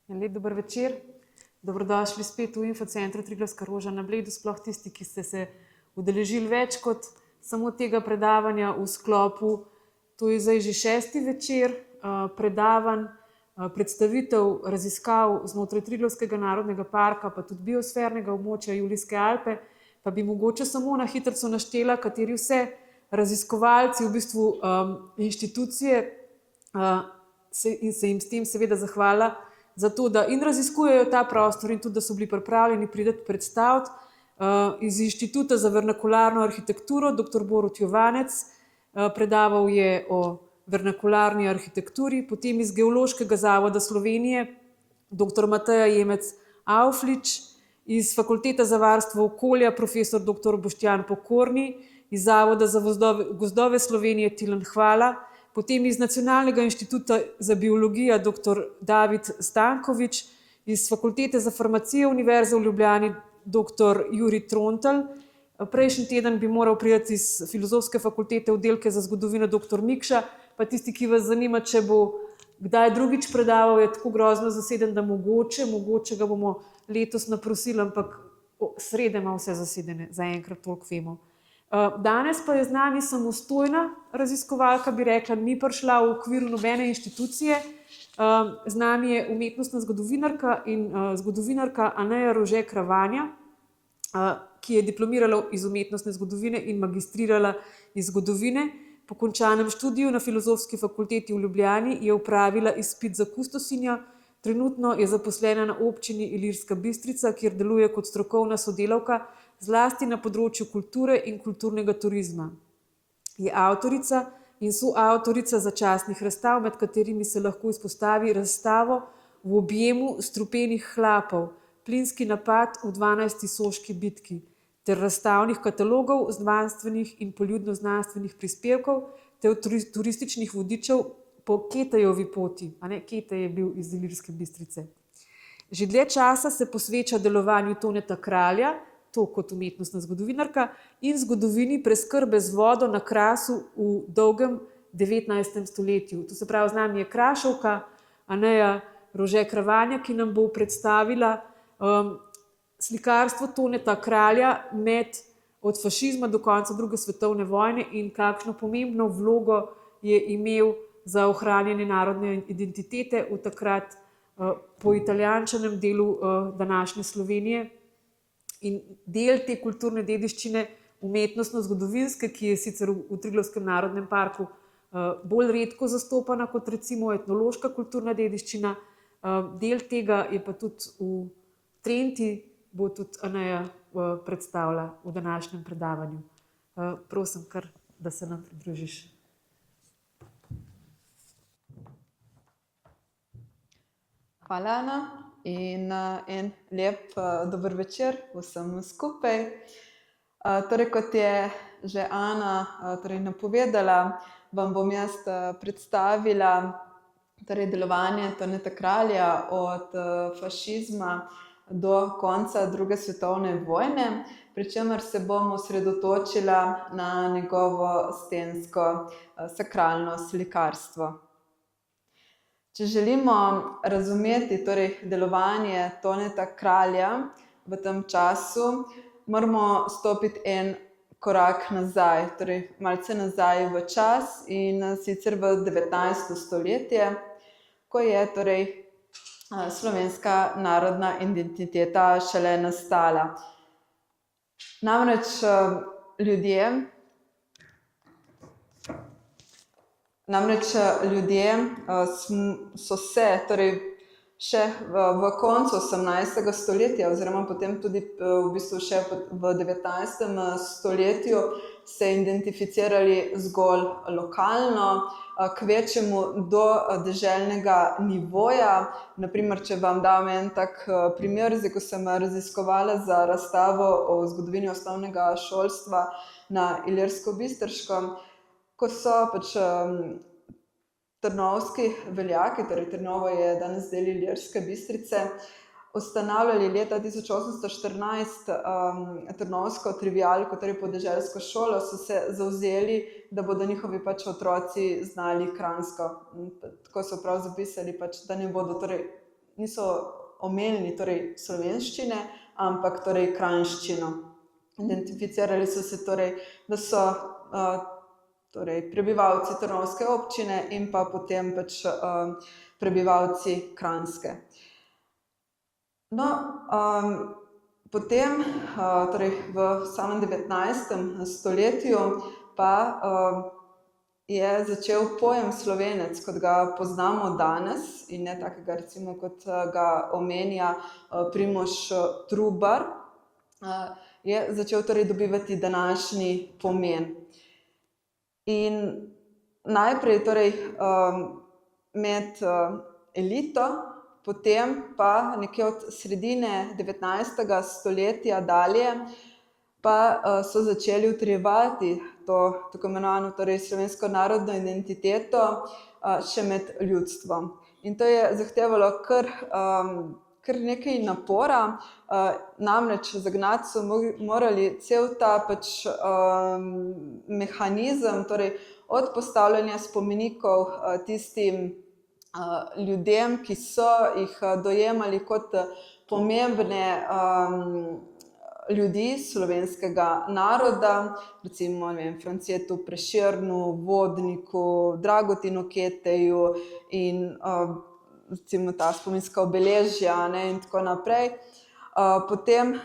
Lep dober večer. Dobrodošli spet v Infocentru Triglavska roža na Bledu, sploh tisti, ki ste se udeležili več kot samo tega predavanja v sklopu. To je zdaj že 6. večer predavanj, predstavitev raziskav znotraj Triglavskega narodnega parka, pa tudi biosfernega območja Julijske Alpe. Pa bi mogoče samo na hitrico naštela, kateri vse raziskovalci, v bistvu inštitucije, in se jim s tem seveda zahvala za to, da in raziskujejo ta prostor in tudi, da so bili pripravljeni priti predstaviti. Iz Inštituta za vernakularno arhitekturo dr. Borut Jovanec, predaval je o vernakularni arhitekturi, potem iz Geološkega zavoda Slovenije dr. Mateja Jemec Avflič, iz Fakultete za varstvo okolja profesor dr. Boštjan Pokorni, iz Zavoda za gozdove Slovenije Tilen Hvala, potem iz Nacionalnega inštituta za biologijo dr. David Stankovič, iz Fakultete za farmacijo Univerze v Ljubljani dr. Jurij Trontelj. Prejšnji teden bi moral priti iz Filozofske fakultete oddelke za zgodovino dr. Mikša, pa tisti, ki vas zanima, če bo kdaj drugič predaval, je tako grozno zaseden, da mogoče ga bomo letos naprosili, ampak srede ima vse zasedene, zaenkrat toliko vemo. Danes pa je z nami samostojna raziskovalka, bi rekla, ni prišla v okviru nobene inštitucije. Z nami je umetnostna zgodovinarka in zgodovinarka Aneja Rože Kravanja, ki je diplomirala iz umetnostne zgodovine in magistrirala iz zgodovine. Po končanem študiju na Filozofski fakulteti v Ljubljani je opravila izpit za kustosinjo. Trenutno je zaposlena na občini Ilirska Bistrica, kjer deluje kot strokovna sodelavka, zlasti na področju kulture in kulturnega turizma. Je avtorica in soavtorica začasnih razstav, med katerimi se lahko izpostavi razstavo V objemu strupenih hlapov, plinski napad v 12. soški bitki, ter razstavnih katalogov znanstvenih in poljudno-znanstvenih prispevkov ter turističnih vodičev po Ketajovi poti. Ketej je bil iz Ilirske Bistrice. Že dlje časa se posveča delovanju Toneta Kralja, to kot umetnostna zgodovinarka, in zgodovini preskrbe z vodo na Krasu v dolgem 19. stoletju. To se pravi, z nami je Kraševka Aneja Rože Kravanja, ki nam bo predstavila slikarstvo Toneta Kralja od fašizma do konca druge svetovne vojne in kakšno pomembno vlogo je imel za ohranjanje narodne identitete v takrat po italijančanem delu današnje Slovenije. In del te kulturne dediščine, umetnostno-zgodovinske, ki je sicer v Triglavskem narodnem parku bolj redko zastopana kot recimo etnološka kulturna dediščina, del tega je pa tudi v Trenti, bo tudi Aneja predstavila v današnjem predavanju. Prosim, kar, da se nam pridružiš. Hvala, Ana, in en lep dober večer vsem skupaj. Torej, kot je že Ana napovedala, vam bom jaz predstavila delovanje Toneta Kralja od fašizma do konca druge svetovne vojne, pri čemer se bom osredotočila na njegovo stensko sakralno slikarstvo. Če želimo razumeti delovanje Toneta Kralja v tem času, moramo stopiti en korak nazaj, malce nazaj v čas, in sicer v 19. stoletje, ko je slovenska narodna identiteta šele nastala. Namreč ljudje so se še v koncu 18. stoletja oziroma potem tudi v bistvu še v 19. stoletju se identificirali zgolj lokalno, kvečjemu do deželnega nivoja. Naprimer, če vam dam en tak primer, ko sem raziskovala za razstavo o zgodovini osnovnega šolstva na Ilirsko-Bistriškem, ko so trnovski veljaki, Trnovo je danes del Ilirske Bistrice, ustanavljali leta 1814 trnovsko trivialko, podeželsko šolo, so se zavzeli, da bodo njihovi otroci znali kranjsko. Tako so prav zapisali, da ne bodo niso omenili torej slovenščine, ampak torej kranjščino. Identificirali so se torej, da so torej prebivalci Trnovske občine in pa potem pač prebivalci Kranjske. No, potem torej v samem 19. stoletju pa je začel pojem Slovenec, kot ga poznamo danes in ne takega recimo, kot ga omenja Primož Trubar, je začel torej dobivati današnji pomen. In najprej torej med elito, potem pa nekje od sredine 19. stoletja dalje pa so začeli utrjevati to tako imenovano torej slovensko narodno identiteto še med ljudstvom. In to je zahtevalo kar nekaj napora, namreč zagnati so morali cel ta pač mehanizem, torej od postavljanja spomenikov tistim ljudem, ki so jih dojemali kot pomembne ljudi slovenskega naroda, recimo Francetu Prešernu, Vodniku, Dragotinu Keteju in recimo ta spominska obeležja in tako naprej. Potem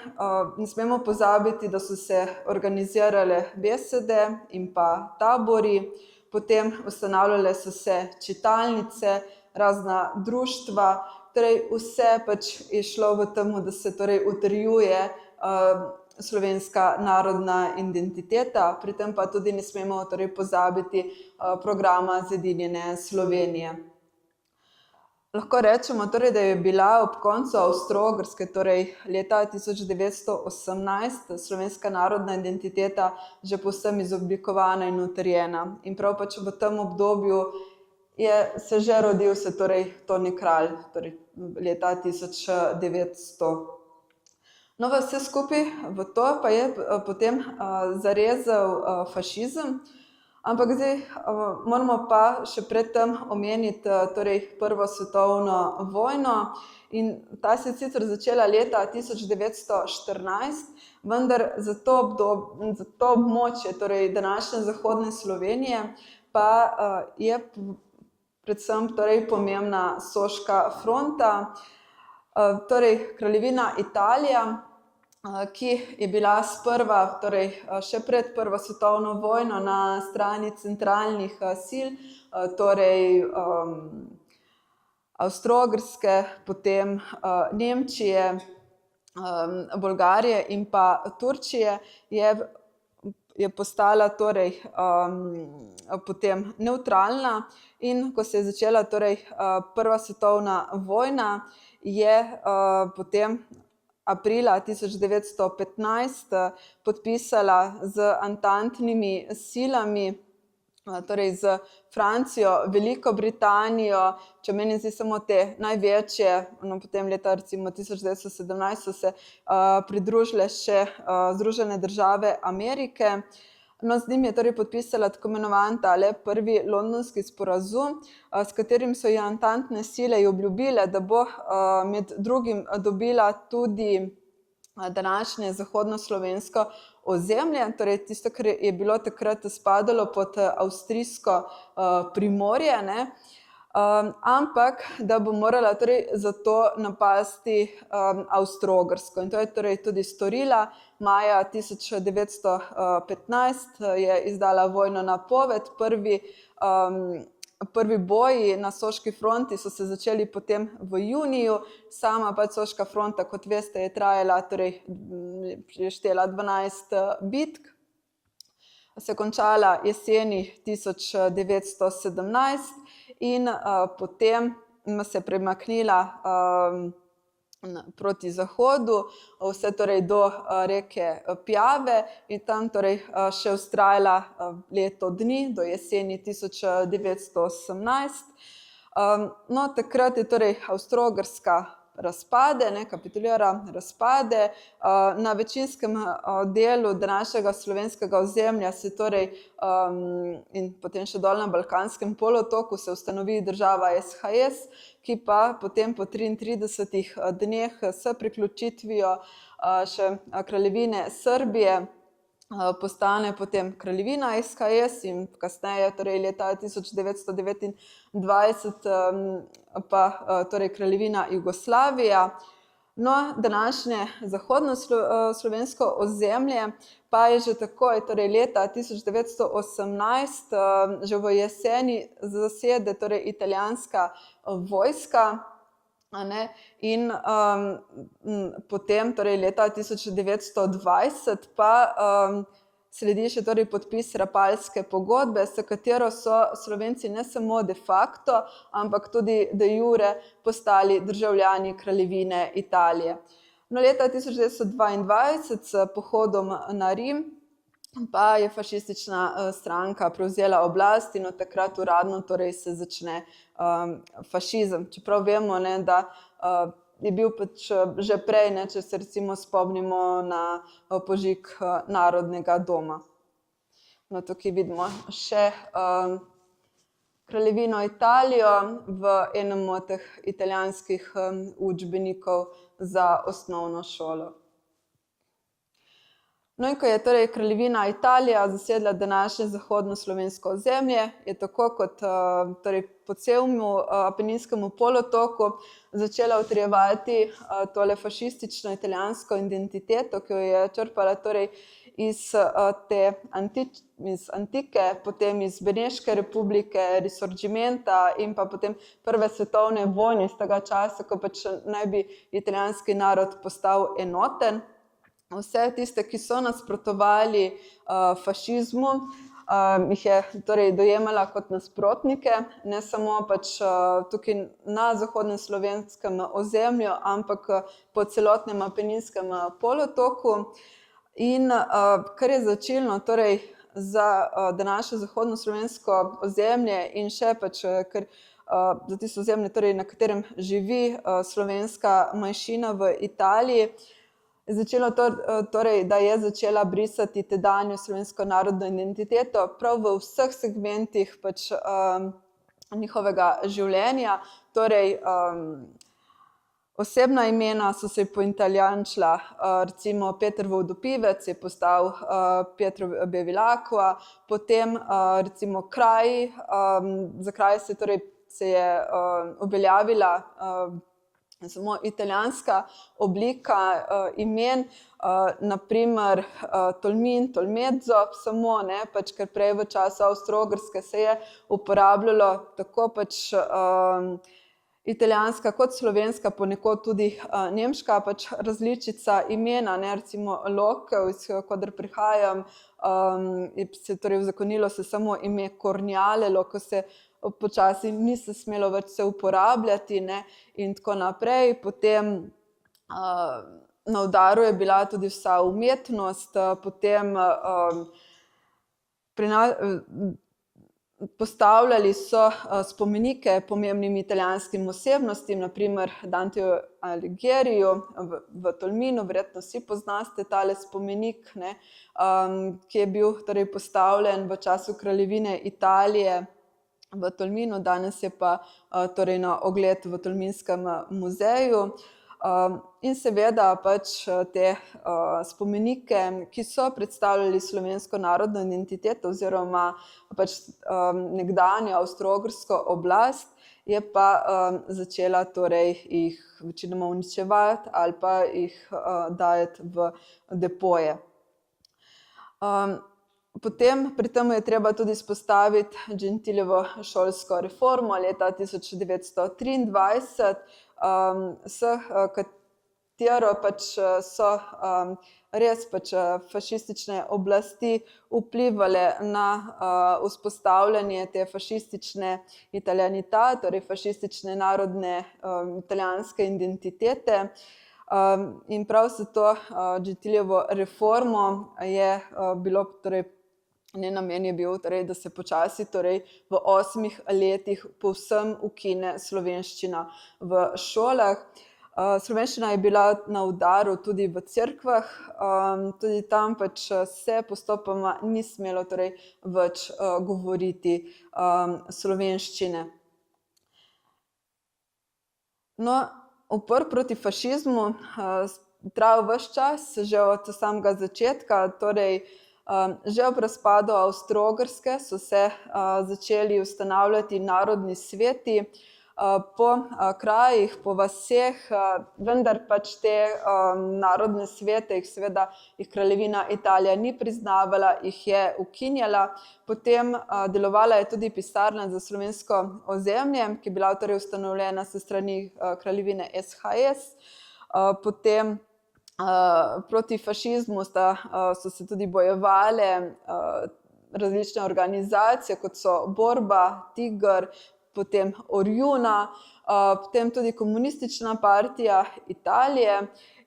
ne smemo pozabiti, da so se organizirale besede in pa tabori, potem ustanavljale so se čitalnice, razna društva, torej vse pač je šlo v tem, da se torej utrjuje slovenska narodna identiteta, pri tem pa tudi ne smemo torej pozabiti programa Zedinjene Slovenije. Lahko rečemo torej, da je bila ob koncu Avstro-Ogrske, torej leta 1918, slovenska narodna identiteta že povsem izoblikovana in utrjena. In prav pač v tem obdobju se že rodil torej Toni Kralj, torej leta 1900. No, vse skupaj v to pa je potem zarezal fašizem, ampak zdaj moramo pa še predtem omeniti torej Prvo svetovno vojno in ta se je sicer začela leta 1914, vendar za to območje, torej današnje zahodne Slovenije, pa je predvsem torej pomembna Soška fronta, torej Kraljevina Italija, ki je bila sprva, torej še pred Prvo svetovno vojno na strani centralnih sil, torej Avstro-Ogrske, potem Nemčije, Bolgarije in pa Turčije, je postala torej potem nevtralna in ko se je začela torej Prva svetovna vojna, je potem aprila 1915 podpisala z antantnimi silami, torej z Francijo, Veliko Britanijo, če omenim zdaj samo te največje, potem leta recimo 1917 so se pridružile še Združene države Amerike. No, z njim je torej podpisala tako imenovan tale prvi londonski sporazum, s katerim so ji antantne sile obljubile, da bo med drugim dobila tudi današnje zahodnoslovensko ozemlje, torej tisto, kar je bilo takrat spadalo pod avstrijsko Primorje, ampak da bo morala torej zato napasti Avstro-Ogrsko. In to je torej tudi storila. Maja 1915 je izdala vojno napoved. Prvi boji na Soški fronti so se začeli potem v juniju. Sama pač Soška fronta, kot veste, je trajala, torej je štela 12 bitk. Se končala jeseni 1917 in potem se je premaknila proti zahodu, vse torej do reke Pjave in tam torej še vztrajala leto dni, do jeseni 1918. No, takrat je torej Avstro-Ogrska razpade, ne, kapitulira, razpade. Na večinskem delu današnjega slovenskega ozemlja se torej in potem še dol na Balkanskem polotoku se ustanovi država SHS, ki pa potem po 33 dneh s priključitvijo še Kraljevine Srbije postane potem kraljevina SHS in kasneje, torej leta 1929, pa torej kraljevina Jugoslavija. No, današnje zahodnoslovensko ozemlje pa je že takoj, torej leta 1918, že v jeseni zasede torej italijanska vojska, ne? In potem, torej leta 1920, pa sledi še torej podpis Rapalske pogodbe, s katero so Slovenci ne samo de facto, ampak tudi de jure postali državljani kraljevine Italije. No, leta 1922 s pohodom na Rim pa je fašistična stranka prevzela oblast in od takrat uradno torej se začne fašizem. Čeprav vemo, ne, da je bil pač že prej, ne, če se recimo spomnimo na požig Narodnega doma. No, tukaj vidimo še kraljevino Italijo v enem od teh italijanskih učbenikov za osnovno šolo. No, in ko je torej kraljevina Italija zasedla današnje zahodnoslovensko ozemlje, je tako kot torej po celemu Apeninskemu polotoku začela utrjevati tole fašistično italijansko identiteto, ki jo je črpala torej iz antike, potem iz Beneške republike, Risorgimenta in pa potem Prve svetovne vojne iz tega časa, ko pač naj bi italijanski narod postal enoten. Vse tiste, ki so nasprotovali fašizmu, jih je torej dojemala kot nasprotnike, ne samo pač tukaj na zahodnem slovenskem ozemlju, ampak po celotnem Apeninskem polotoku. In kar je značilno torej za današnje zahodnoslovensko ozemlje in še pač ker za tisto ozemlje, torej, na katerem živi slovenska manjšina v Italiji, začelo torej, da je začela brisati tedanjo slovensko narodno identiteto prav v vseh segmentih pač njihovega življenja. Torej, osebna imena so se poitalijančila, recimo Peter Vodopivec je postal Pietro Bevilacqua, potem recimo kraji, za kraj se je uveljavila samo italijanska oblika imen, naprimer Tolmin, Tolmezzo, samo, ne, pač, ker prej v času Avstro-Ogrske se je uporabljalo tako pač italijanska kot slovenska, ponekod tudi nemška pač različica imena, ne, recimo Lokov, iz koder prihajam, torej uzakonilo se samo ime Kornjalelo, ko se počasi ni se smelo več se uporabljati, ne, in tako naprej. Potem na udaru je bila tudi vsa umetnost, potem postavljali so spomenike pomembnim italijanskim osebnostim, naprimer Danteju Alighieriu v Tolminu, verjetno vsi poznate tale spomenik, ne, ki je bil torej postavljen v času kraljevine Italije v Tolminu, danes je pa torej na ogled v Tolminskem muzeju. In seveda pač te spomenike, ki so predstavljali slovensko narodno identiteto oziroma pač nekdanjo avstro-ogrsko oblast, je pa začela torej jih večinoma uničevati ali pa jih dajati v depoje. Potem pri tem je treba tudi izpostaviti Gentilijevo šolsko reformo leta 1923, s katero pač so res pač fašistične oblasti vplivale na vzpostavljanje te fašistične italianità, torej fašistične narodne italijanske identitete. In prav se to Gentilijevo reformo je bilo torej njen namen je bil, torej, da se počasi torej, v 8 letih povsem ukine slovenščina v šolah. Slovenščina je bila na udaru tudi v cerkvah, tudi tam pač se postopoma ni smelo torej več govoriti slovenščine. No, upor proti fašizmu trajal ves čas, že od samega začetka, torej že ob razpadu Avstro-Ogrske so se začeli ustanavljati narodni sveti po krajih, po vaseh, vendar pač te narodne svete jih kraljevina Italija ni priznavala, jih je ukinjala. Potem delovala je tudi pisarna za slovensko ozemlje, ki je bila torej ustanovljena s strani kraljevine SHS. Potem proti fašizmu so se tudi bojevale različne organizacije, kot so Borba, Tiger, potem Orjuna, potem tudi Komunistična partija Italije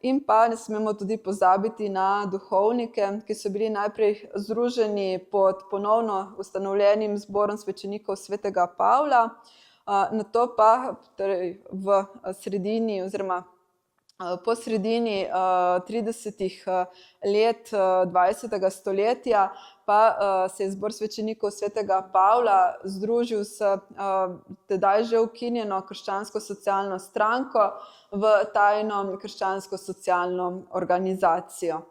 in pa ne smemo tudi pozabiti na duhovnike, ki so bili najprej združeni pod ponovno ustanovljenim zborom svečenikov svetega Pavla, nato pa torej v sredini oziroma po sredini 30 let 20. stoletja pa se je zbor svečenikov svetega Pavla združil s tedaj že ukinjeno krščansko-socialno stranko v tajno krščansko-socialno organizacijo.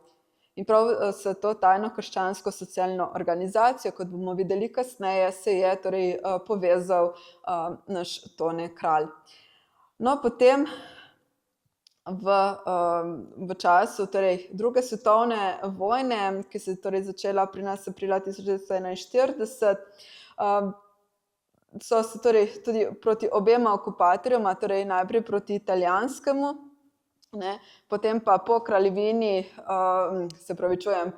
In prav s to tajno krščansko-socialno organizacijo, kot bomo videli kasneje, se je torej povezal naš Tone Kralj. No, potem v času torej druge svetovne vojne, ki se je torej začela pri nas aprila 1941, so se torej tudi proti obema okupatorjema, torej najprej proti italijanskemu, potem pa po kraljevini,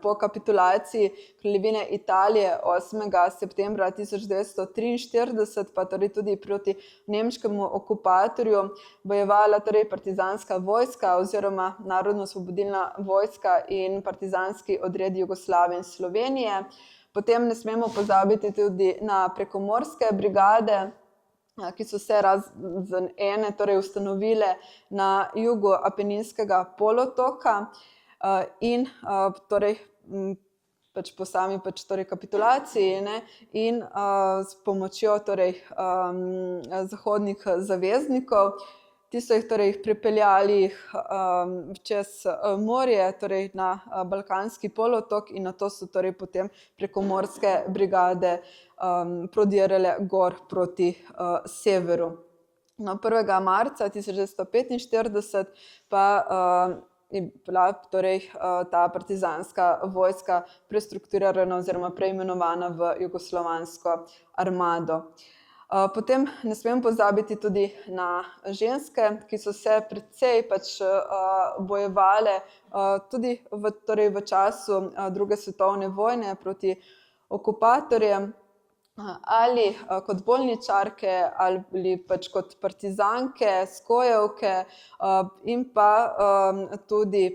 po kapitulaciji kraljevine Italije 8. septembra 1943, pa torej tudi proti nemškemu okupatorju bojevala torej partizanska vojska oziroma Narodno-osvobodilna vojska in partizanski odred Jugoslavije in Slovenije. Potem ne smemo pozabiti tudi na prekomorske brigade, ki so se torej ustanovile na jugu Apeninskega polotoka in torej pač po sami torej kapitulaciji in s pomočjo torej zahodnih zaveznikov. Ti so jih torej pripeljali čez morje, torej na Balkanski polotok in nato so torej potem prekomorske brigade prodirale gor proti severu. No, 1. marca 1945 pa je bila torej ta partizanska vojska prestrukturirana oziroma preimenovana v jugoslovansko armado. Potem ne smem pozabiti tudi na ženske, ki so se precej bojevale tudi v času druge svetovne vojne proti okupatorjem, ali kot bolničarke ali pač kot partizanke, skojevke in pa tudi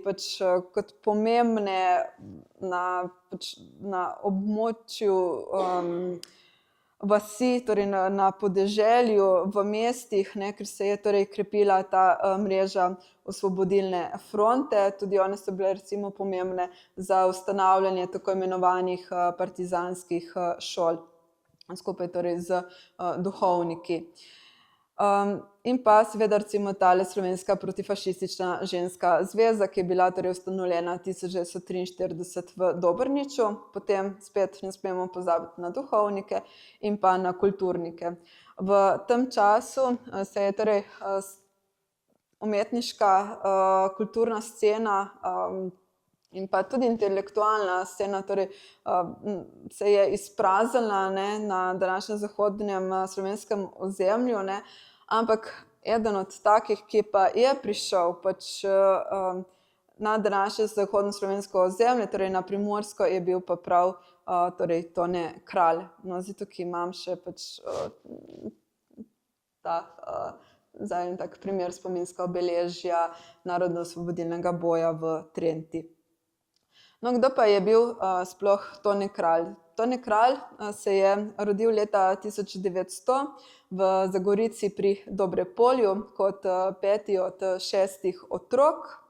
kot pomembne na območju vasi, torej na podeželju, v mestih, ker se je torej krepila ta mreža osvobodilne fronte. Tudi one so bile recimo pomembne za ustanavljanje tako imenovanih partizanskih šol, skupaj torej z duhovniki. In pa seveda recimo tale Slovenska protifašistična ženska zveza, ki je bila torej ustanovljena 1943 v Dobrniču. Potem spet ne smemo pozabiti na duhovnike in pa na kulturnike. V tem času se je torej umetniška kulturna scena in pa tudi intelektualna scena torej se je izpraznila na današnjem zahodnem slovenskem ozemlju, ampak eden od takih, ki pa je prišel na današnje zahodno slovensko ozemlje, torej na Primorsko, je bil pa prav torej Tone Kralj. No, zdaj tukaj imam še tak primer spominska obeležja Narodno-osvobodilnega boja v Trenti. No, kdo pa je bil sploh Tone Kralj? Tone Kralj se je rodil leta 1900 v Zagorici pri Dobrepolju kot peti od 6 otrok.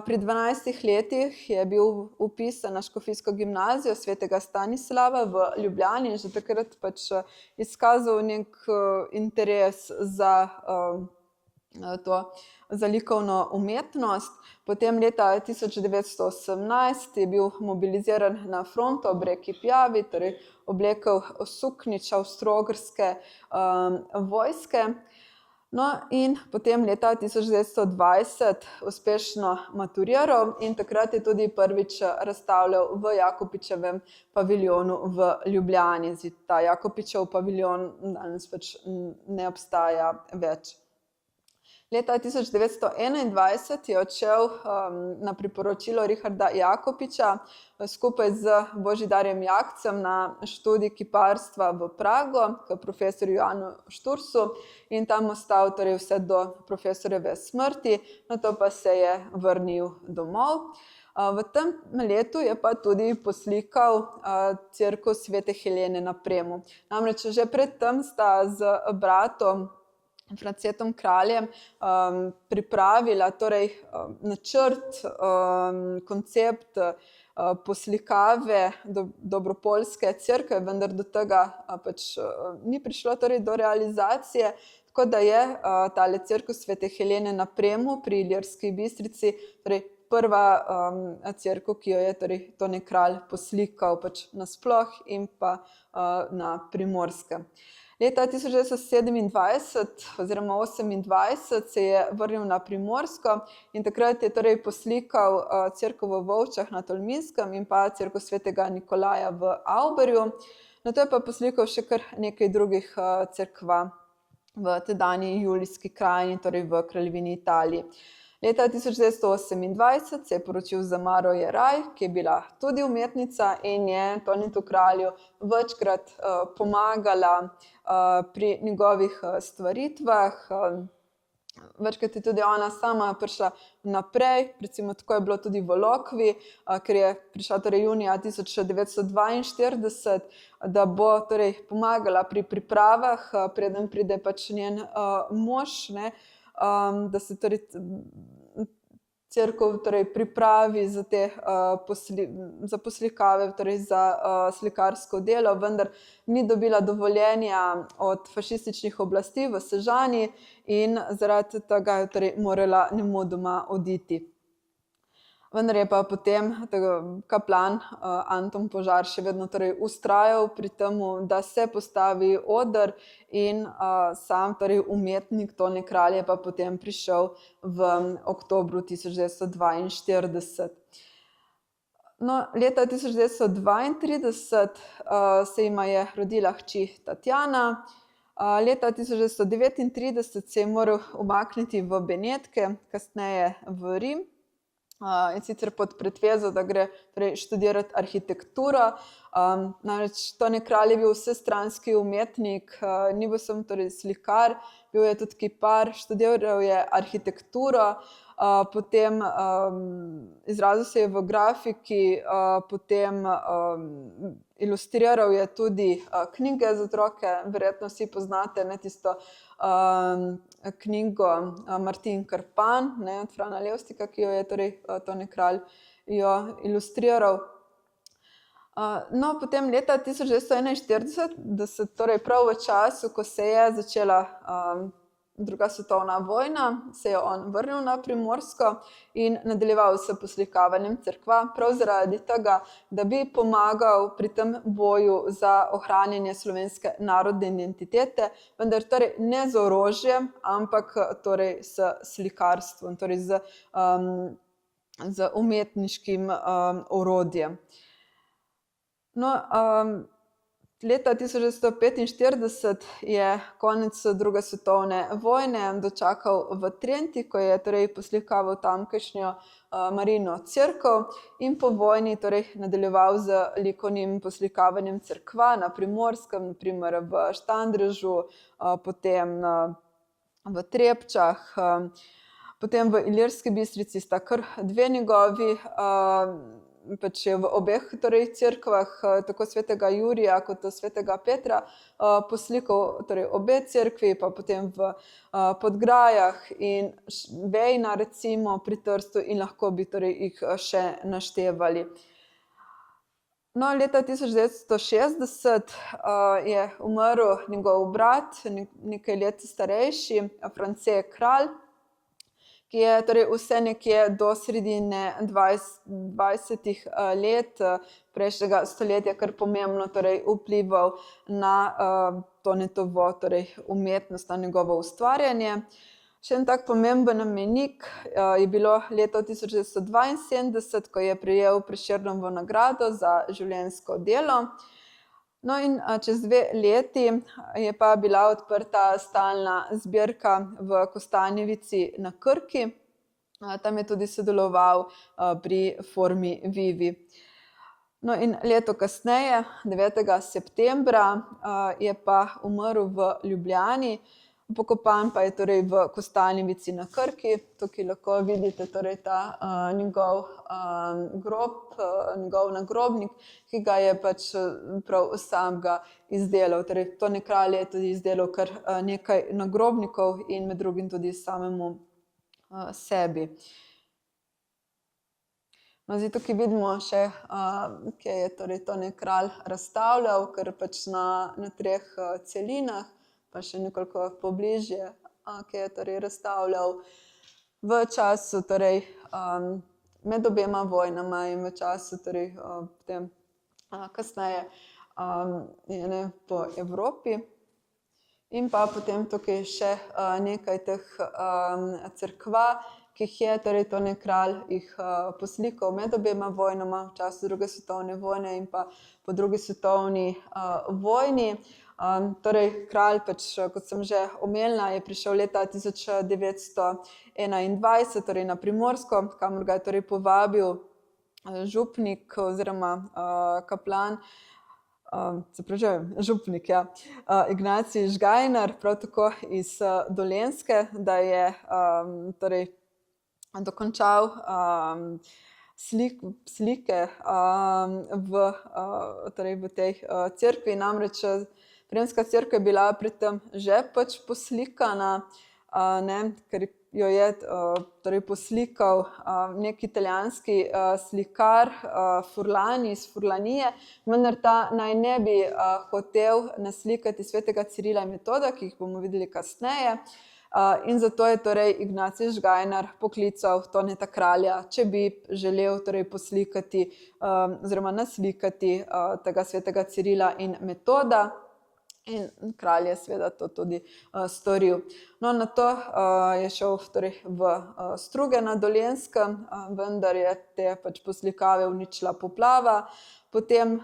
Pri 12 letih je bil vpisan na škofijsko gimnazijo svetega Stanislava v Ljubljani in že takrat pač izkazal nek interes za likovno umetnost. Potem leta 1918 je bil mobiliziran na fronto ob reki Pjavi, torej oblekel suknjič avstro-ogrske vojske. No, in potem leta 1920 uspešno maturiral in takrat je tudi prvič razstavljal v Jakopičevem paviljonu v Ljubljani. Ta Jakopičev paviljon danes pač ne obstaja več. Leta 1921 je odšel na priporočilo Richarda Jakopiča skupaj z Božidarjem Jakcem na študij kiparstva v Prago k profesorju Janu Štursu in tam ostal torej vse do profesorjeve smrti, nato pa se je vrnil domov. V tem letu je pa tudi poslikal cerkev Svete Helene na Premu. Namreč že pred tem sta z bratom Francetom Kraljem pripravila torej načrt, koncept poslikave Dobropoljske cerkve, vendar do tega pač ni prišlo torej do realizacije, tako da je tale cerkev Svete Helene na Premu pri Ilirski Bistrici torej prva cerkev, ki jo je torej Tone Kralj poslikal pač nasploh in pa na Primorskem. Leta 1927 oziroma 1928 se je vrnil na Primorsko in takrat je torej poslikal cerkev v Volčah na Tolminskem in pa cerkev svetega Nikolaja v Avberju. Nato je pa poslikal še kar nekaj drugih cerkva v tedanji Julijski krajini, torej v Kraljevini Italiji. Leta 1928 se je poročil z Maro Jeraj, ki je bila tudi umetnica in je Tonetu Kralju večkrat pomagala pri njegovih stvaritvah. Večkrat je tudi ona sama prišla naprej, recimo tako je bilo tudi v Lokvi, ker je prišla torej junija 1942, da bo torej pomagala pri pripravah, preden pride pač njen mož, ne, da se torej cerkev torej pripravi za te za poslikave, torej za slikarsko delo, vendar ni dobila dovoljenja od fašističnih oblasti v Sežani in zaradi tega je torej morala nemudoma oditi. Vendar je pa potem kaplan Anton Požar še vedno torej vztrajal pri tem, da se postavi oder in sam torej umetnik Tone Kralj je pa potem prišel v oktobru 1942. No, leta 1932 se jima je rodila hči Tatjana. Leta 1939 se je moral umakniti v Benetke, kasneje v Rim. In sicer pod pretvezo, da gre torej študirati arhitekturo. Namreč Tone Kralj je bil vsestranski umetnik, ni bil samo torej slikar, bil je tudi kipar, študiral je arhitekturo, potem izrazil se je v grafiki, potem ilustriral je tudi knjige za otroke, verjetno vsi poznate, ne, tisto knjigo Martin Krpan, ne, od Frana Levstika, ki jo je torej Tone Kralj jo ilustriral. No, potem leta 1941, da se torej prav v času, ko se je začela druga svetovna vojna, se je on vrnil na Primorsko in nadaljeval s poslikavanjem cerkva, prav zaradi tega, da bi pomagal pri tem boju za ohranjanje slovenske narodne identitete, vendar torej ne z orožjem, ampak torej s slikarstvom, torej z umetniškim orodjem. No, leta 1945 je konec druge svetovne vojne dočakal v Trenti, ko je torej poslikaval tamkajšnjo Marijino cerkev in po vojni torej nadaljeval z likovnim poslikavanjem cerkva na Primorskem, na primer v Štandrežu, potem v Trepčah, potem v Ilirski Bistrici sta kar dve njegovi pač je v obeh torej, cerkvah, tako svetega Jurija kot svetega Petra, poslikal torej, obe cerkvi, pa potem v Podgrajah in Vejna recimo pri Trstu in lahko bi torej, jih še naštevali. No, leta 1960 je umrl njegov brat, nekaj let starejši, France Kralj, ki je torej vse nekje do sredine 20. let prejšnjega stoletja kar pomembno torej, vplival na Tonetovo torej, umetnost, na njegovo ustvarjanje. Še en tak pomemben mejnik je bilo leto 1972, ko je prejel Prešernovo nagrado za življenjsko delo. No in čez 2 leti je pa bila odprta stalna zbirka v Kostanjevici na Krki. Tam je tudi sodeloval pri formi Vivi. No in leto kasneje, 9. septembra, je pa umrl v Ljubljani. Pokopan pa je torej v Kostanjevici na Krki. Tukaj lahko vidite torej ta njegov grob, njegov nagrobnik, ki ga je pač prav sam ga izdelal. Torej, Tone Kralj je tudi izdelal kar nekaj nagrobnikov in med drugim tudi samemu sebi. No, zdaj tukaj vidimo še, kje je torej Tone Kralj razstavljal, ker pač na 3 celinah, pa še nekoliko pobližje, ki je torej razstavljal v času torej, med obema vojnama in v času torej, potem, kasneje po Evropi. In pa potem tukaj še nekaj teh cerkva, ki jih je torej Tone Kralj poslikal med obema vojnama, v času 2. svetovne vojne in pa po 2. svetovni vojni. Torej, kralj, pač, kot sem že omenila, je prišel leta 1921 torej na Primorsko, kamor ga je torej povabil župnik oziroma kaplan, župnik, ja, Ignacij Žgajnar, prav tako iz Dolenjske, da je torej dokončal slike torej v tej cerkvi. Namreč Primorska cerkev je bila pri tem že pač poslikana, ker jo je torej poslikal nek italijanski slikar Furlani iz Furlanije, vendar ta naj ne bi hotel naslikati svetega Cirila in Metoda, ki jih bomo videli kasneje. In zato je torej Ignacij Žgajnar poklical Toneta Kralja, če bi želel torej poslikati oziroma naslikati tega svetega Cirila in Metoda. In kralj je seveda to tudi storil. No, nato je šel torej v Struge na Dolenjskem, vendar je te pač poslikave uničila poplava. Potem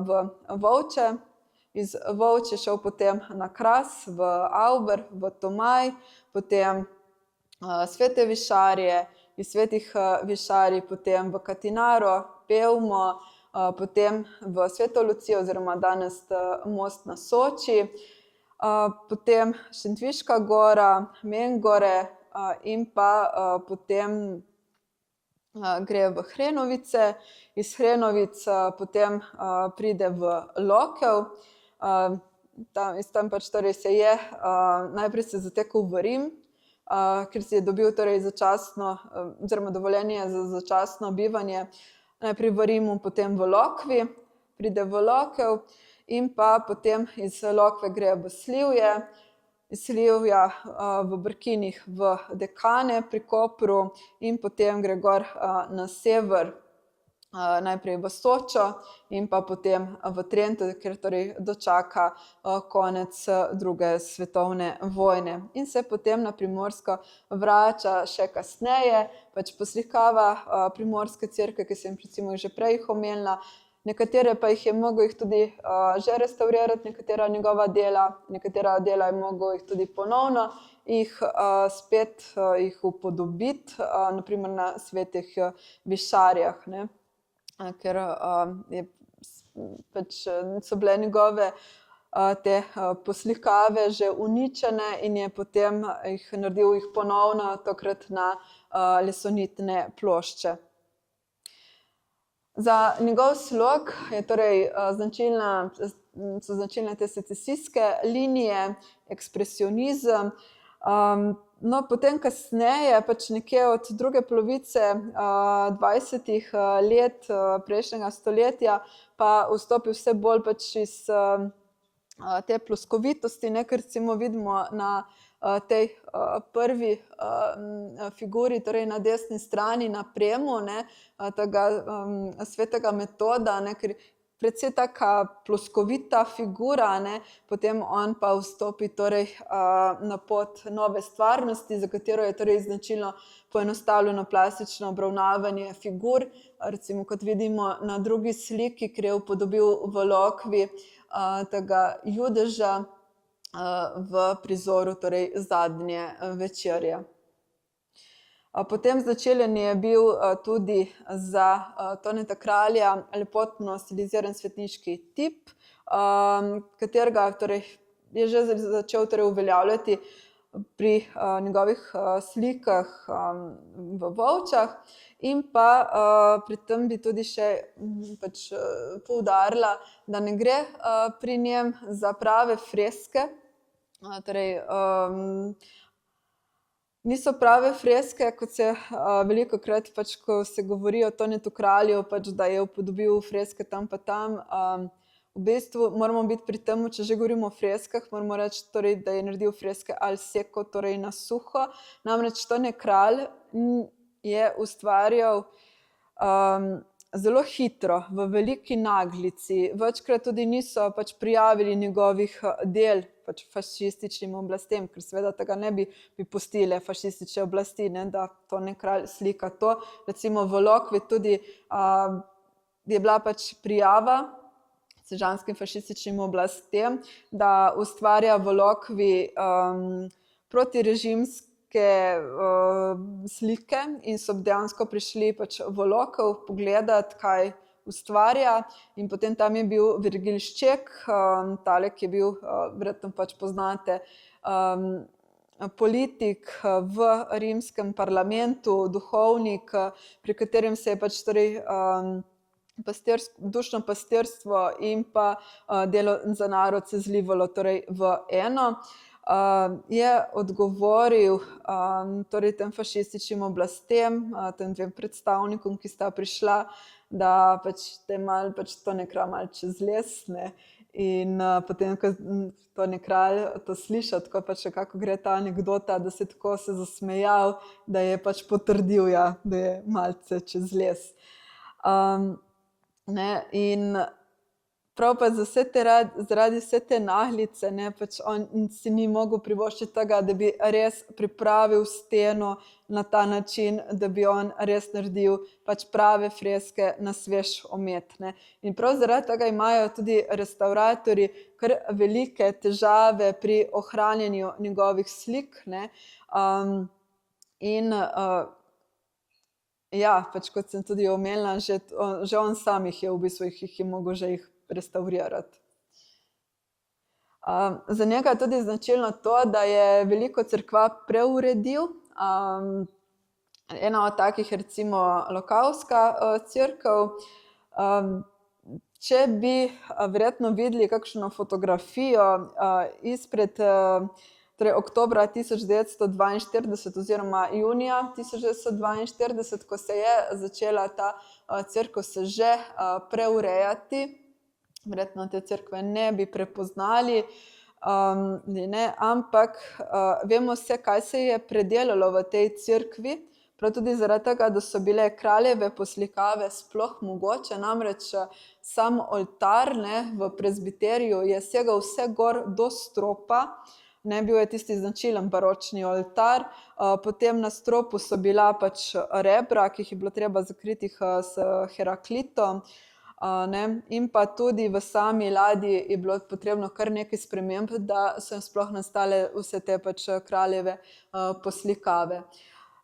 v Volče, iz Volč je šel potem na Kras, v Avber, v Tomaj, potem Svete Višarje, iz Svetih Višarij potem v Katinaro, Pevmo, potem v Sveto Lucijo oziroma danes Most na Soči, potem Šentviška gora, Mengore in pa potem gre v Hrenovice, iz Hrenovic potem pride v Lokev, tam pač torej se je, najprej se zatekel v Rim, ker si je dobil torej začasno oziroma dovoljenje za začasno bivanje, najprej v Rimu, potem v Lokvi, pride v Lokev in pa potem iz Lokve gre v Slivje, iz Slivja v Brkinih v Dekane pri Kopru in potem gre gor na sever, najprej v Sočo in pa potem v Trento, kjer torej dočaka konec 2. svetovne vojne. In se potem na Primorsko vrača še kasneje, pač poslikava primorske cerkve, ki sem recimo že prej omenila, nekatere pa jih je mogel tudi že restavrirati, nekatera njegova dela, nekatera dela je mogel jih tudi ponovno spet jih upodobiti, na primer na Svetih Višarjah, ne. Ker pač so bile njegove te poslikave že uničene in je potem naredil jih ponovno, tokrat na lesonitne plošče. Za njegov slog je torej so značilne te secesijske linije, ekspresionizem. No, potem kasneje, pač nekje od druge polovice 20. let prejšnjega stoletja, pa vstopi vse bolj pač iz te ploskovitosti, ne, ker recimo vidimo na tej prvi figuri, torej na desni strani, na premu, ne, tega svetega Metoda, ne, ker predvsej taka ploskovita figura, ne, potem on pa vstopi torej na pot nove stvarnosti, za katero je torej značilno poenostavljeno plastično obravnavanje figur. Recimo, kot vidimo na drugi sliki, kjer je upodobil v lokvi tega Judeža v prizoru torej zadnje večerje. Potem značilen je bil tudi za Toneta Kralja lepotno stiliziran svetniški tip, katerega torej je že začel torej uveljavljati pri njegovih slikah v Volčah. In pa pri tem bi tudi še pač poudarila, da ne gre pri njem za prave freske, torej niso prave freske, kot se velikokrat pač, ko se govori o Tonetu Kralju, pač, da je upodobil freske tam pa tam. V bistvu moramo biti pri tem, če že govorimo o freskah, moramo reči, torej, da je naredil freske al secco, torej na suho. Namreč Tone Kralj je ustvarjal zelo hitro, v veliki naglici. Večkrat tudi niso pač prijavili njegovih del pač fašističnim oblastem, ker seveda tega ne bi pustile fašistične oblasti, ne, da Tone Kralj slika to. Recimo v Lokvi tudi je bila pač prijava sežanskim fašističnim oblastem, da ustvarja v Lokvi protirežimske slike in so dejansko prišli pač v Lokov pogledati, kaj ustvarja. In potem tam je bil Virgil Šček, tale, ki je bil, verjetno pač poznate, politik v rimskem parlamentu, duhovnik, pri katerem se je pač torej dušno pastirstvo in pa delo za narod se zlivalo torej v eno. Je odgovoril torej tem fašističnim oblastem, tem dvem predstavnikom, ki sta prišla, da pač te malo pač Tone Kralj malo čez les, ne. In potem, ko Tone Kralj to sliša, tako pač kako gre ta anekdota, da se tako se zasmejal, da je pač potrdil, ja, da je malce čez les. Ne, in prav pa zaradi vse te naglice, ne, pač on si ni mogel privoščiti tega, da bi res pripravil steno na ta način, da bi on res naredil pač prave freske na svež omet, ne. In prav zaradi tega imajo tudi restavratorji kar velike težave pri ohranjanju njegovih slik, ne. In ja, pač kot sem tudi omenila, že on sam jih je v bistvu mogel že jih restavrirati. Za njega je tudi značilno to, da je veliko cerkva preuredil. Ena od takih je recimo Lokavska cerkev. Če bi verjetno videli kakšno fotografijo izpred torej oktobra 1942 oziroma junija 1942, ko se je začela ta cerkev se že preurejati, verjetno te cerkve ne bi prepoznali, ne, ampak vemo vse, kaj se je predelalo v tej cerkvi, prav tudi zaradi tega, da so bile kraljeve poslikave sploh mogoče, namreč sam oltar, ne, v prezbiteriju je segal vse gor do stropa, ne, bil je tisti značilen baročni oltar, potem na stropu so bila pač rebra, ki jih je bilo treba zakriti s heraklitom, ne, in pa tudi v sami ladji je bilo potrebno kar nekaj sprememb, da so sploh nastale vse te pač kraljeve poslikave.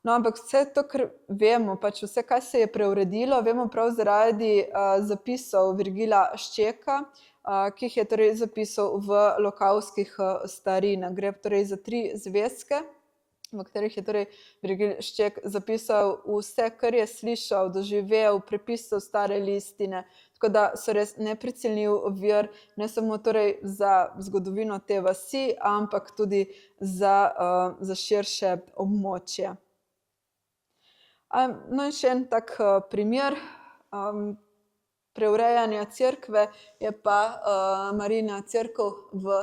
No, ampak vse to, kar vemo, pač vse, kaj se je preuredilo, vemo prav zaradi zapisov Virgila Ščeka, ki jih je torej zapisal v Lokavskih starinah. Gre torej za 3 zvezke, v katerih je torej Virgil Šček zapisal vse, kar je slišal, doživel, prepisal stare listine, tako da so res neprecenljiv vir, ne samo torej za zgodovino te vasi, ampak tudi za širše območje. No in še en tak primer preurejanja cerkve je pa Marijina cerkev v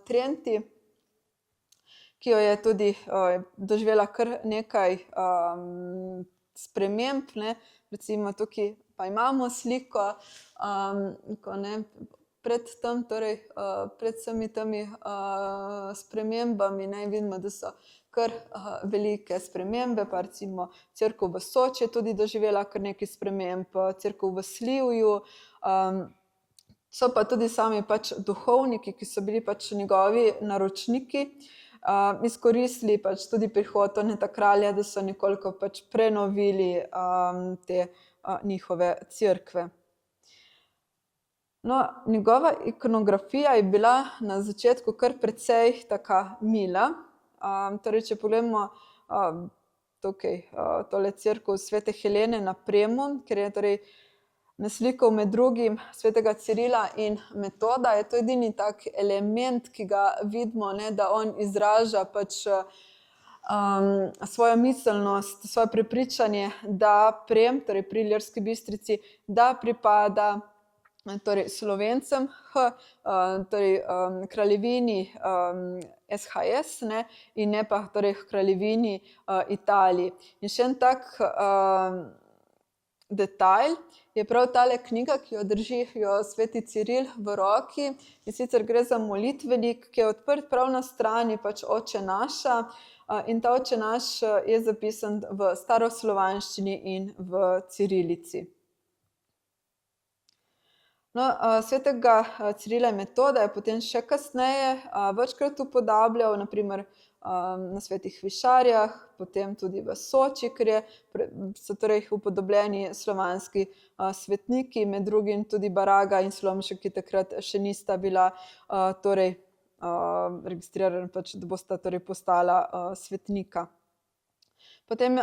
Trenti, ki jo je tudi doživela kar nekaj sprememb, ne. Recimo tukaj pa imamo sliko, ko ne, pred vsemi temi spremembami, ne, vidimo, da so kar velike spremembe, pa recimo cerkev v Soči je tudi doživela kar nekaj sprememb, cerkev v Slivju, so pa tudi sami pač duhovniki, ki so bili pač njegovi naročniki, izkoristili pač tudi prihod Toneta Kralja, da so nekoliko pač prenovili te njihove cerkve. No, njegova ikonografija je bila na začetku kar precej taka mila. Torej, če pogledamo tukaj tole cerkev Svete Helene na Premu, ker je torej naslikal med drugim svetega Cirila in Metoda, je to edini tak element, ki ga vidimo, ne, da on izraža pač svojo miselnost, svoje prepričanje, da Prem, torej pri Ilirski Bistrici, da pripada torej Slovencem, torej kraljevini SHS, ne, in ne pa torej kraljevini Italiji. In še en tak detajl je prav tale knjiga, ki jo drži sveti Ciril v roki, in sicer gre za molitvenik, ki je odprt prav na strani pač Oče naša, in ta Oče naš je zapisan v staroslovanščini in v cirilici. No, svetega Cirila in Metoda je potem še kasneje večkrat upodabljal, na primer na svetih višarjah, potem tudi v Soči, ker so torej upodobljeni slovanski svetniki, med drugim tudi Baraga in Slomšek, ki takrat še nista bila torej registrirana, pač, da bosta torej postala svetnika. Potem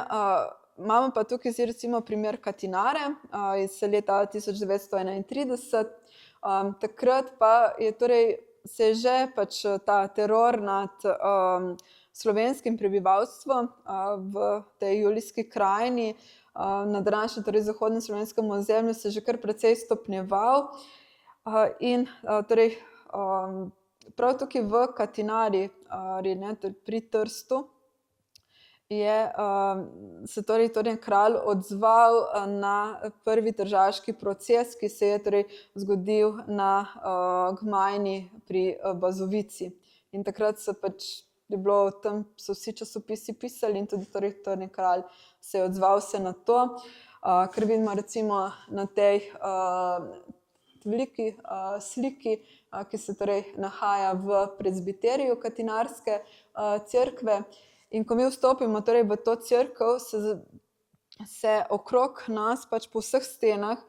imamo pa tukaj zdaj recimo primer Katinare iz leta 1931. Takrat pa je torej se je že pač ta teror nad slovenskim prebivalstvom v tej Julijski krajini na današnjem torej zahodnem slovenskem ozemlju se že kar precej stopnjeval. In torej prav tukaj v Katinari, ne, pri Trstu, se torej kralj odzval na prvi tržaški proces, ki se je torej zgodil na Gmajni pri Bazovici. In takrat so vsi časopisi pisali in tudi torej kralj se je odzval na to, kar vidimo recimo na tej veliki sliki, ki se torej nahaja v prezbiteriju Katinarske cerkve. In ko mi vstopimo torej v to cerkev, se okrog nas pač po vseh stenah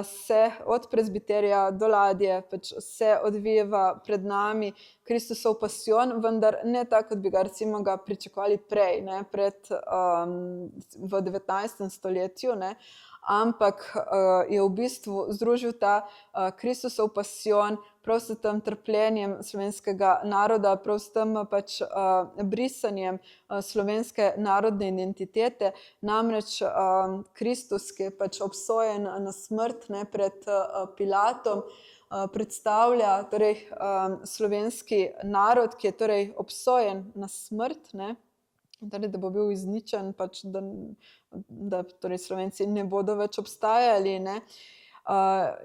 se od prezbiterija do ladje pač se odvijeva pred nami Kristusov pasijon, vendar ne tako, kot bi ga recimo pričakovali prej, ne, v 19. stoletju, ne, ampak je v bistvu združil ta Kristusov pasijon prav s tem trpljenjem slovenskega naroda, prav s tem pač brisanjem slovenske narodne identitete. Namreč Kristus, ki je pač obsojen na smrt, ne, pred Pilatom, predstavlja torej slovenski narod, ki je torej obsojen na smrt, ne, torej, da bo bil izničen, pač, da torej Slovenci ne bodo več obstajali, ne.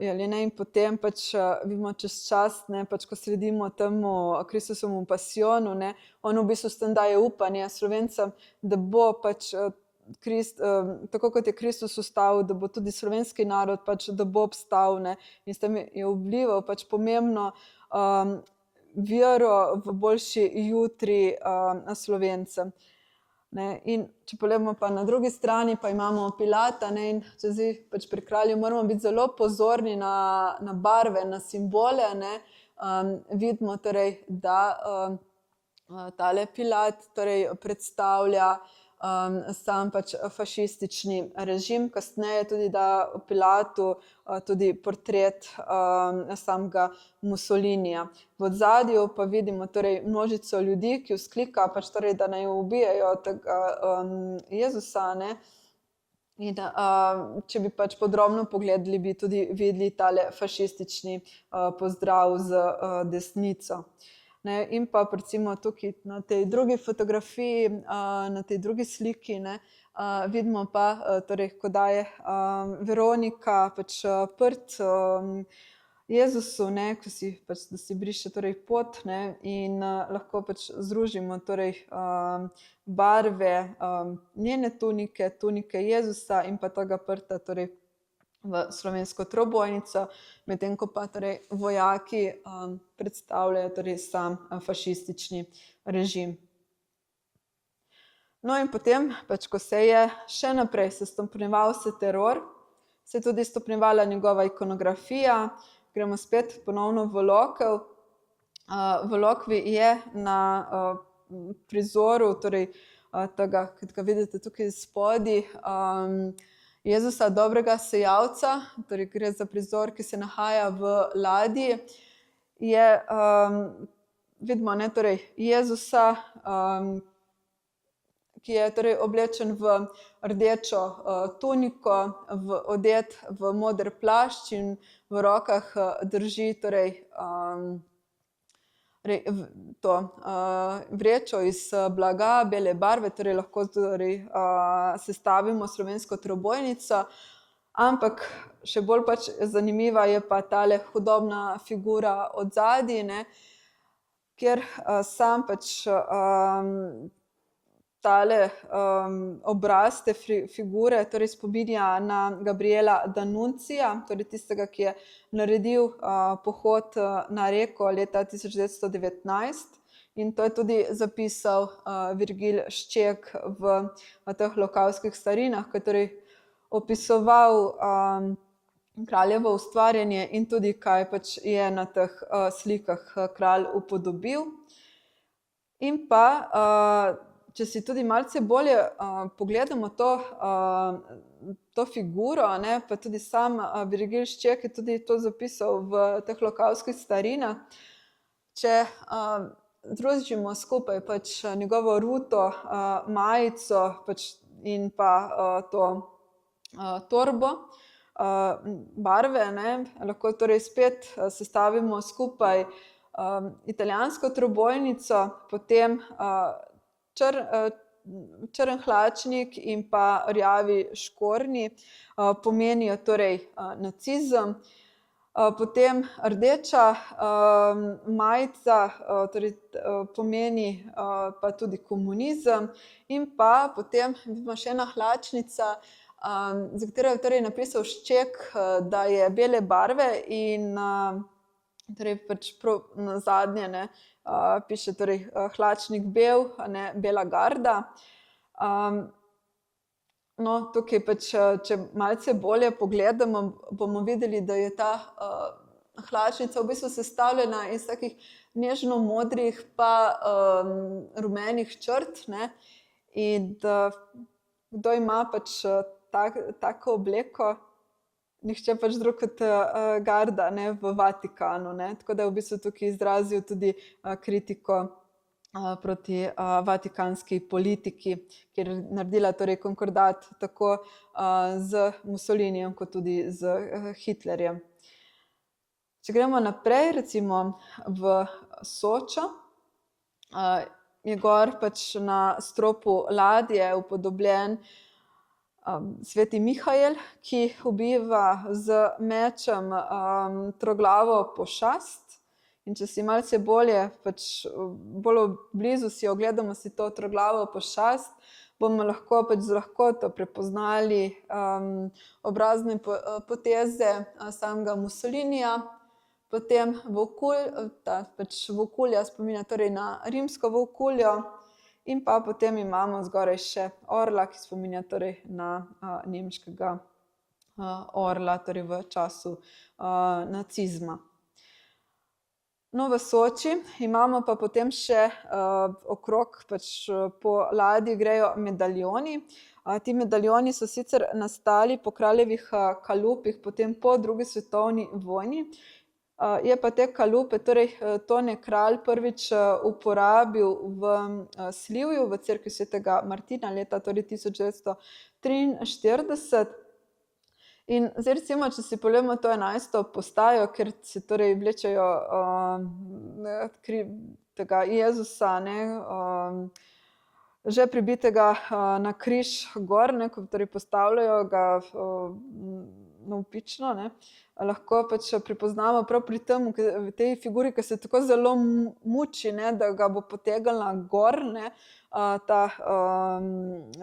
In potem pač vidimo čez čas, ne, pač, ko sledimo temu Kristusovemu pasijonu, ne, on v bistvu s tem daje upanje Slovencem, da bo pač tako kot je Kristus vstal, da bo tudi slovenski narod pač, da bo obstal, ne, in s tem je vlival pač pomembno vero v boljši jutri Slovencem. Ne, in če pogledamo pa na drugi strani, pa imamo Pilata, ne, in če zdaj pač pri kralju moramo biti zelo pozorni na barve, na simbole, ne, vidimo torej, da tale Pilat torej predstavlja sam pač fašistični režim, kasneje tudi da v Pilatu tudi portret samega Mussolinija. V ozadju pa vidimo torej množico ljudi, ki vzklika pač torej, da naj ubijajo tega Jezusa, ne. In če bi pač podrobno pogledali, bi tudi videli tale fašistični pozdrav z desnico. Ne, in pa recimo tukaj na tej drugi fotografiji, na tej drugi sliki, ne, vidimo pa, torej, ko daje Veronika pač prt Jezusu, ne, pač, da si briše torej pot, ne, in lahko pač združimo torej barve njene tunike, tunike Jezusa in pa tega prta torej v slovensko trobojnico, medtem ko pa torej vojaki predstavljajo torej sam fašistični režim. No in potem, pač, ko se je še naprej stopnjeval teror, se je tudi stopnjevala njegova ikonografija. Gremo spet ponovno v Lokev. V Lokvi je na prizoru torej tega, ki ga vidite tukaj spodaj, Jezusa dobrega sejalca, torej gre za prizor, ki se nahaja v ladji, je, vidimo, ne, torej Jezusa, ki je torej oblečen v rdečo tuniko, odet v moder plašč in v rokah drži torej to vrečo iz blaga bele barve, torej lahko torej sestavimo slovensko trobojnico, ampak še bolj pač zanimiva je pa tale hudobna figura odzadaj, ne, kjer sam pač tale obraz te figure torej spominja na Gabriela D'Annunzija, torej tistega, ki je naredil pohod na reko leta 1919, in to je tudi zapisal Virgil Šček v teh lokavskih starinah, ki je torej opisoval kraljevo ustvarjanje in tudi kaj pač je na teh slikah kralj upodobil. In pa če si tudi malce bolje pogledamo to figuro, ne, pa tudi sam Virgil Šček je tudi to zapisal v teh lokavskih starinah, če združimo skupaj pač njegovo ruto majico pač in pa to torbo barve, ne, lahko torej spet sestavimo skupaj italijansko trobojnico, potem črn hlačnik in pa rjavi škornji pomenijo torej nacizem, potem rdeča majica torej pomeni pa tudi komunizem in pa potem vidimo še ena hlačnica, za katero je torej napisal Šček, da je bele barve in torej pač nazadnje, ne, piše torej hlačnik bel, ne, bela garda. No, tukaj pač, če malce bolje pogledamo, bomo videli, da je ta hlačnica v bistvu sestavljena iz takih nežno modrih pa rumenih črt, ne, in da kdo ima pač tako obleko, nihče pač drug kot garda, ne, v Vatikanu, ne, tako da je v bistvu tukaj izrazil tudi kritiko proti vatikanski politiki, kjer je naredila torej konkordat tako z Mussolinijem kot tudi z Hitlerjem. Če gremo naprej, recimo v Sočo, je gor pač na stropu ladje upodobljen sveti Mihael, ki ubiva z mečem troglavo pošast. In če si malce bolje, pač bolj blizu si ogledamo si to troglavo pošast, bomo lahko pač z lahkoto prepoznali obrazne poteze samega Mussolinija, potem volkulj, pač volkulja spominja torej na rimsko volkuljo, in pa potem imamo zgoraj še orla, ki spominja torej na nemškega orla, torej v času nacizma. No, v Soči imamo pa potem še okrog, po ladji grejo medaljoni. Ti medaljoni so sicer nastali po kraljevih kalupih potem po drugi svetovni vojni. Je pa te kalupe, torej Tone kralj prvič uporabil v Slivju, v cerkvi svetega Martina leta torej 1943. In zdaj recimo, če si pogledamo to 11. postajo, ker se torej vlečejo tega Jezusa, že pribitega na križ gor, ko torej postavljajo ga navpično, lahko prepoznamo prav pri tem, v tej figuri, ki se tako zelo muči, da ga bo potegnila gor,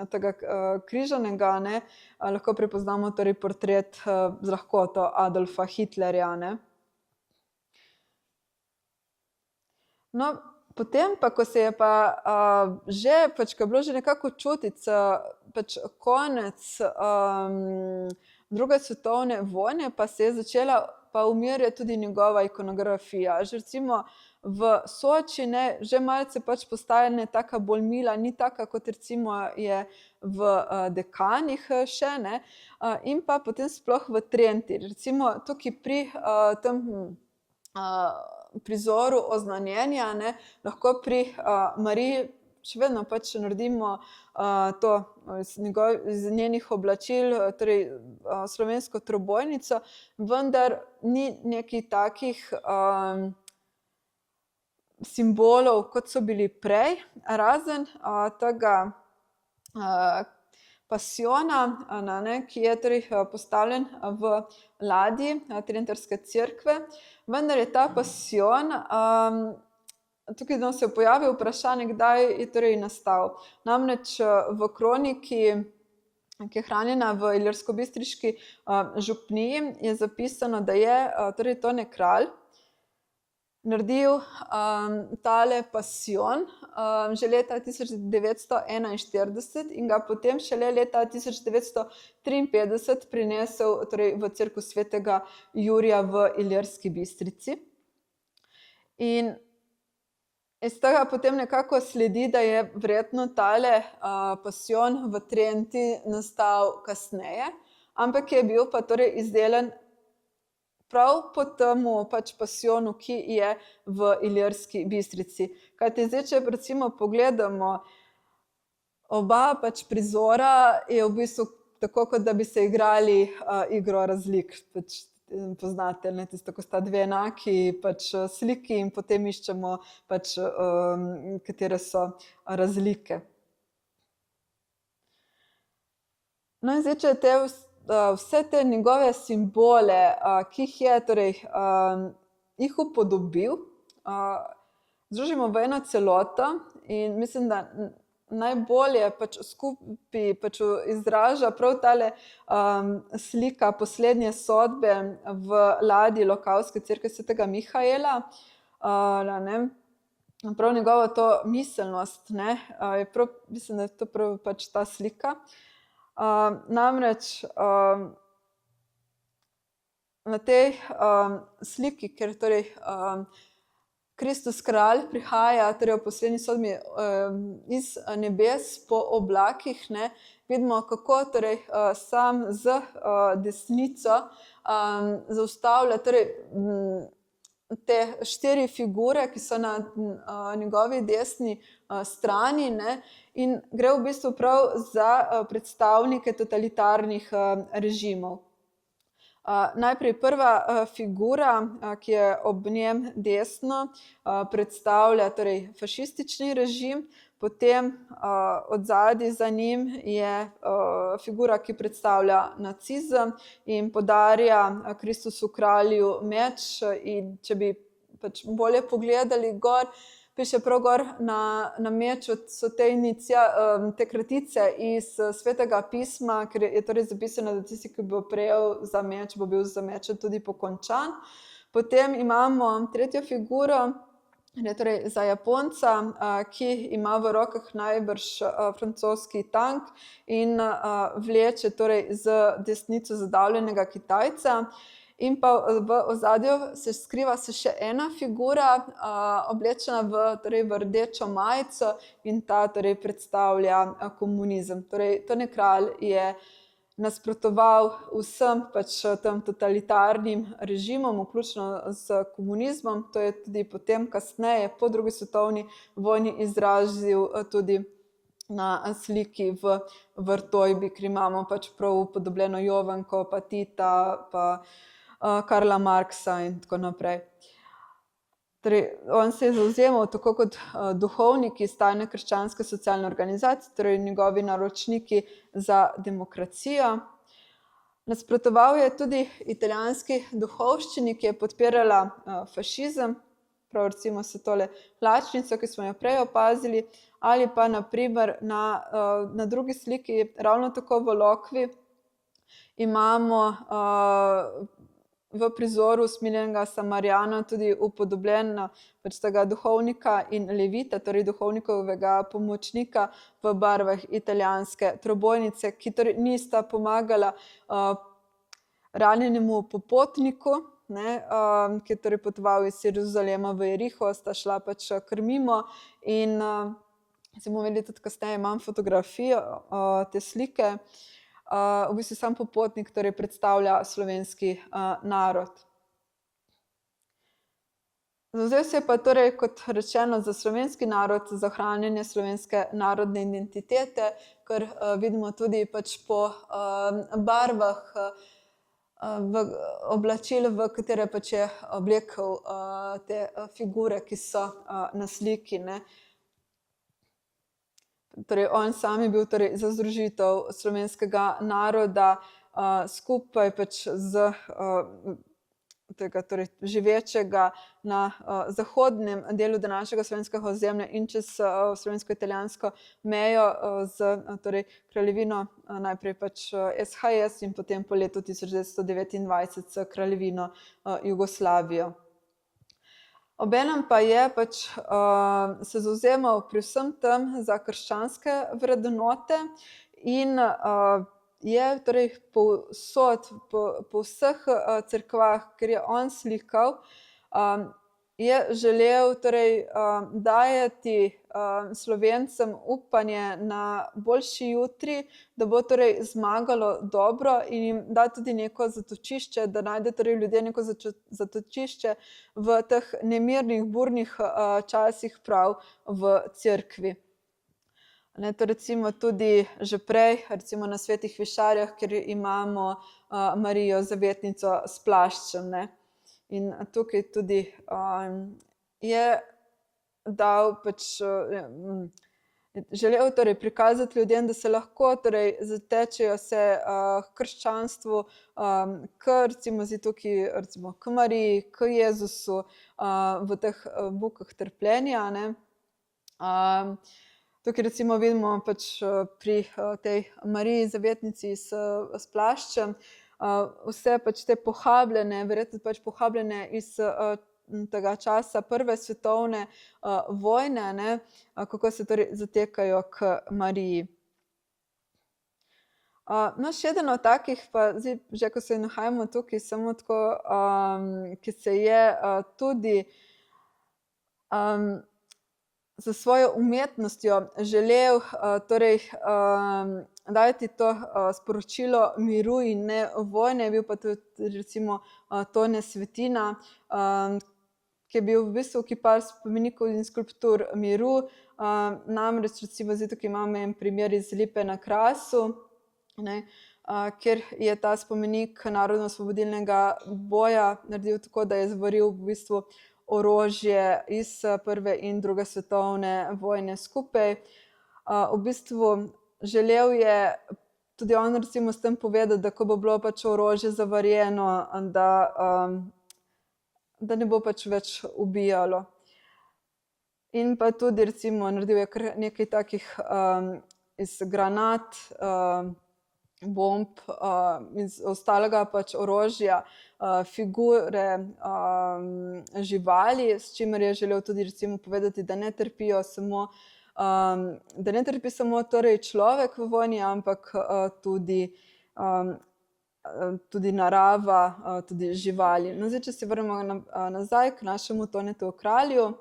tega križanega, lahko prepoznamo torej portret z lahkoto Adolfa Hitlerja. No, potem pa, ko se je pa že, ko je bilo že nekako čutiti konec druge svetovne vojne, pa se je začela pa umirjati tudi njegova ikonografija. Že recimo v Soči že malce postaja taka bolj mila, ni taka, kot recimo je v Dekanih še, in pa potem sploh v Trenti. Recimo tukaj pri tem prizoru oznanjenja, lahko pri Mariji še vedno naredimo to iz njenih oblačil, torej slovensko trobojnico, vendar ni nekih takih simbolov, kot so bili prej, razen tega pasijona, ki je torej postavljen v ladji Trentarske cerkve, vendar je ta pasijon, tukaj se je pojavilo vprašanje, kdaj je torej nastal. Namreč v kroniki, ki je hranjena v Ilirskobistriški župniji, je zapisano, da je torej Tone kralj naredil tale pasijon že leta 1941 in ga potem šele leta 1953 prinesel torej v cerkev svetega Jurija v Ilirski Bistrici. In iz tega potem nekako sledi, da je verjetno tale pasijon v Trenti nastal kasneje, ampak je bil pa torej izdelan prav po temu pasijonu, ki je v Ilirski Bistrici. Kajti zdaj, če recimo pogledamo oba prizora, je v bistvu tako, kot da bi se igrali igro razlik. Poznate, tisto, ko sta dve enaki sliki in potem iščemo katere so razlike. No in zdaj, če vse te njegove simbole, ki jih je torej jih upodobil, združimo v eno celoto in mislim, da najbolje skupaj izraža prav tale slika poslednje sodbe v ladji Lokavske cerkve svetega Mihaela, prav njegovo to miselnost, mislim, da je to prav ta slika. Namreč na tej sliki, ker torej Kristus kralj prihaja torej v poslednji sodbi iz nebes po oblakih, vidimo, kako torej sam z desnico zaustavlja torej te 4 figure, ki so na njegovi desni strani, in gre v bistvu prav za predstavnike totalitarnih režimov. Najprej prva figura, ki je ob njem desno, predstavlja torej fašistični režim, potem odzadaj za njim je figura, ki predstavlja nacizem in podarja Kristusu kralju meč, in če bi bolje pogledali gor, piše prav gor na meču, so te kratice iz Svetega pisma, ker je torej zapisano, da tisti, ki bo prejel za meč, bo bil za mečem tudi pokončan. Potem imamo tretjo figuro, torej za Japonca, ki ima v rokah najbrž francoski tank in vleče torej z desnico zadavljenega Kitajca. In pa v ozadju se skriva še ena figura, oblečena torej v rdečo majico in ta torej predstavlja komunizem. Torej, Tone Kralj je nasprotoval vsem tem totalitarnim režimom, vključno s komunizmom. To je tudi potem kasneje, po drugi svetovni vojni, izrazil tudi na sliki v Vrtojbi, ker imamo prav upodobljeno Jovanko, pa Tita, pa Karla Marxa in tako naprej. Torej, on se je zavzemal tako kot duhovnik iz tajne krščanske socialne organizacije, torej njegovi naročniki za demokracijo. Nasprotoval je tudi italijanski duhovščini, ki je podpirala fašizem, prav recimo se tole plačnico, ki smo jo prej opazili, ali pa na primer na drugi sliki, ravno tako v Lokvi, imamo v prizoru usmiljenega Samarijana tudi upodobljena tega duhovnika in levita, torej duhovnikovega pomočnika v barvah italijanske trobojnice, ki torej nista pomagala ranjenemu popotniku, ki je torej potoval iz Jeruzalema v Jeriho, sta šla kar mimo in se bomo videli tudi kasneje, imam fotografijo te slike. V bistvu sam popotnik torej predstavlja slovenski narod. Zavzel se je pa torej, kot rečeno, za slovenski narod, za ohranjanje slovenske narodne identitete, kar vidimo tudi po barvah oblačil, v katere je oblekel te figure, ki so na sliki. Torej, on sam je bil torej za združitev slovenskega naroda skupaj z tega torej živečega na zahodnem delu današnjega slovenskega ozemlja in čez slovensko-italijansko mejo z torej kraljevino najprej SHS in potem po letu 1929 s kraljevino Jugoslavijo. Obenem pa je se zavzemal pri vsem tem za krščanske vrednote in je torej povsod, po vseh cerkvah, kjer je on slikal, je želel torej dajati Slovencem upanje na boljši jutri, da bo torej zmagalo dobro in jim da tudi neko zatočišče, da najde torej ljudje neko zatočišče v teh nemirnih, burnih časih prav v cerkvi. To recimo tudi že prej, recimo na Svetih Višarjah, kjer imamo Marijo Zavetnico s plaščem. In tukaj tudi je dal želel torej prikazati ljudem, da se lahko torej zatečejo se k krščanstvu, recimo zdaj tukaj recimo k Mariji, k Jezusu v teh mukah trpljenja. Tukaj recimo vidimo pri tej Mariji Zavetnici s plaščem vse te pohabljene, verjetno pohabljene iz tega časa prve svetovne vojne, kako se torej zatekajo k Mariji. Še eden od takih, pa zdaj, že ko se nahajamo tukaj, samo tako, ki se je tudi za svojo umetnostjo želel torej dajati to sporočilo miru in ne vojne, je bil pa tudi recimo Tone Svetina, ki je bil v bistvu kipar spomenikov in skulptur miru. Namreč recimo zdaj tukaj imamo en primer iz Lipe na Krasu, kjer je ta spomenik narodno-osvobodilnega boja naredil tako, da je zvaril v bistvu orožje iz prve in druge svetovne vojne skupaj. V bistvu želel je tudi on recimo s tem povedati, da ko bo bilo orožje zavarjeno, da ne bo več ubijalo. In pa tudi recimo naredil je kar nekaj takih iz granat, bomb, iz ostalega orožja, figure živali, s čimer je želel tudi recimo povedati, da ne trpijo samo da ne trpi samo torej človek v vojni, ampak tudi tudi narava, tudi živali. No, zdaj, če se vrnemo nazaj k našemu Tonetu Kralju.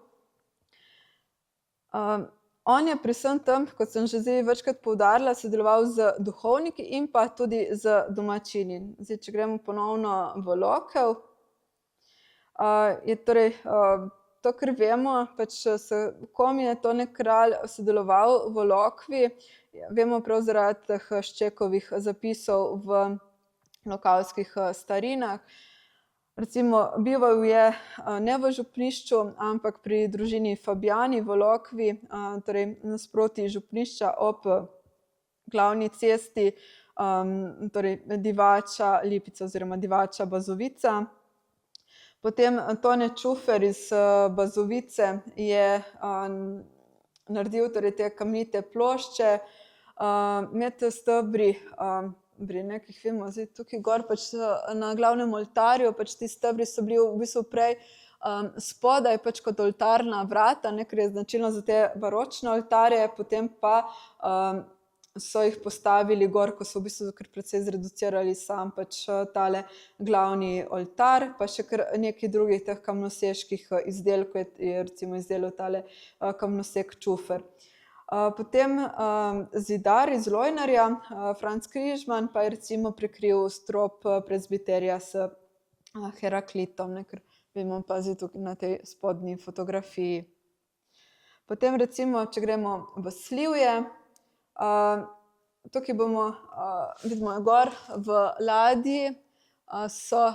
On je pri vsem tem, kot sem že zdaj večkrat poudarila, sodeloval z duhovniki in pa tudi z domačini. Zdaj, če gremo ponovno v Lokev, je torej to, kar vemo, pač s kom je Tone Kralj sodeloval v Lokvi, vemo prav zaradi teh Ščekovih zapisov v lokavskih starinah. Recimo, bival je ne v župnišču, ampak pri družini Fabjani v Lokvi, torej nasproti župnišča ob glavni cesti, torej Divača Lipica oziroma Divača Bazovica. Potem Tone Čufer iz Bazovice je naredil torej te kamnite plošče med stebri, pri nekih, vemo, zdaj tukaj gor pač na glavnem oltarju, pač ti stebri so bili v bistvu prej spodaj pač kot oltarna vrata, ne, ker je značilno za te baročne oltarje, potem pa so jih postavili gor, ko so v bistvu kar precej zreducirali sam pač tale glavni oltar, pa še kar nekaj drugih teh kamnoseških izdelkov je recimo izdelal tale kamnosek Čufer. Potem zidar iz Lojnarja, Franc Križman, pa je recimo prekril strop prezbiterja s Heraklitom, ne, ker vemo pazi tukaj na tej spodnji fotografiji. Potem recimo, če gremo v Slivje, tukaj bomo, vidimo gor v ladji, so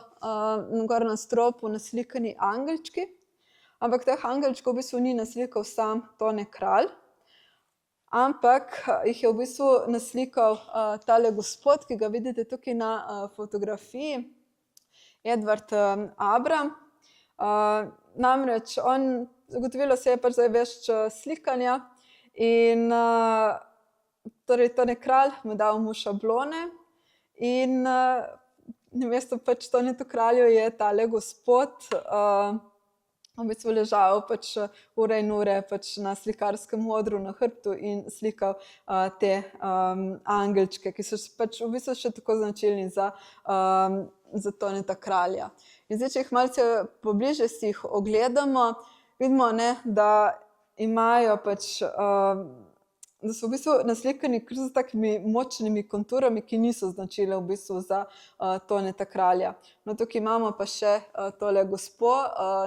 gor na stropu naslikani angelčki, ampak teh angelčkov v bistvu ni naslikal sam Tone Kralj, ampak jih je v bistvu naslikal tale gospod, ki ga vidite tukaj na fotografiji, Edvard Abram. Namreč on, zagotovilo se je pač, da je vešč slikanja in torej Tone Kralj mu dal mu šablone in namesto pač Tonetu Kralju je tale gospod v bistvu ležal pač ure in ure pač na slikarskem odru na hrbtu in slikal te angelčke, ki so pač v bistvu še tako značilni za Toneta Kralja. In zdaj, če jih malce pobliže si jih ogledamo, vidimo, ne, da imajo pač, da so v bistvu naslikani kar z takimi močnimi konturami, ki niso značile v bistvu za Toneta Kralja. No, tukaj imamo pa še tole gospo,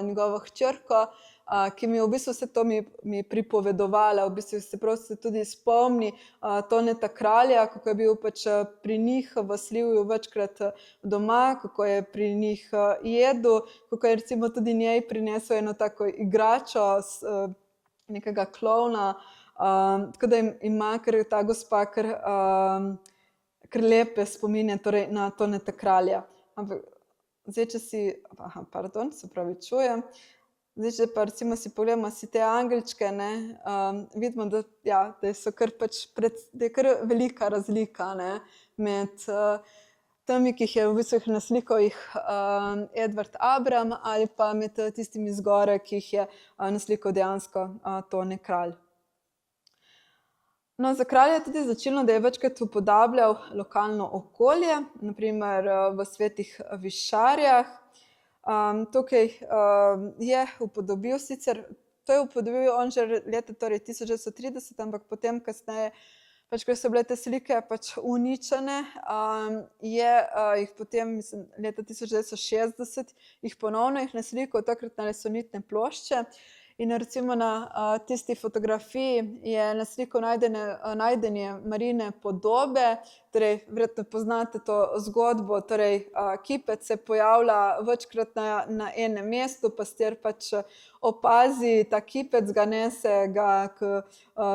njegovo hčerko, ki mi je v bistvu vse to mi pripovedovala, v bistvu se prav se tudi spomni Toneta Kralja, kako je bil pač pri njih v Slivju večkrat doma, kako je pri njih jedel, kako je recimo tudi njej prinesel eno tako igračo nekega klovna, tako da ima kar ta gospa kar lepe spomine torej na Toneta Kralja. Ampak zdaj, če si, se opravičujem, zdaj, če pa recimo si pogledamo si te angelčke, ne, vidimo, da, ja, da so kar pač da je kar velika razlika, ne, med temi, ki jih je v bistvu naslikal jih Edvard Abram, ali pa med tistimi zgoraj, ki jih je naslikal dejansko Tone Kralj. No, za kralja je tudi značilno, da je večkrat upodabljal lokalno okolje, na primer v Svetih Višarjah. Tukaj je upodobil sicer, to je upodobil on že leta torej 1930, ampak potem kasneje, pač ko so bile te slike pač uničene, je jih potem, mislim, leta 1960 jih ponovno naslikal, tokrat na lesonitne plošče. In recimo na tisti fotografiji je naslikal najdenje Marine podobe, torej verjetno poznate to zgodbo, torej kipec se pojavlja večkrat na enem mestu, pastir pač opazi ta kipec, ga nese k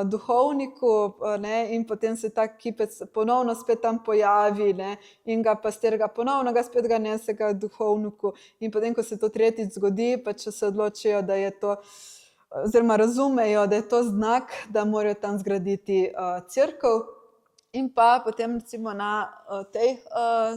duhovniku, ne, in potem se ta kipec ponovno spet tam pojavi, ne, in ga pastir ponovno spet ga nese k duhovniku. In potem, ko se to tretjič zgodi, pač se odločijo, da je to, oziroma razumejo, da je to znak, da morajo tam zgraditi cerkev. In pa potem recimo na tej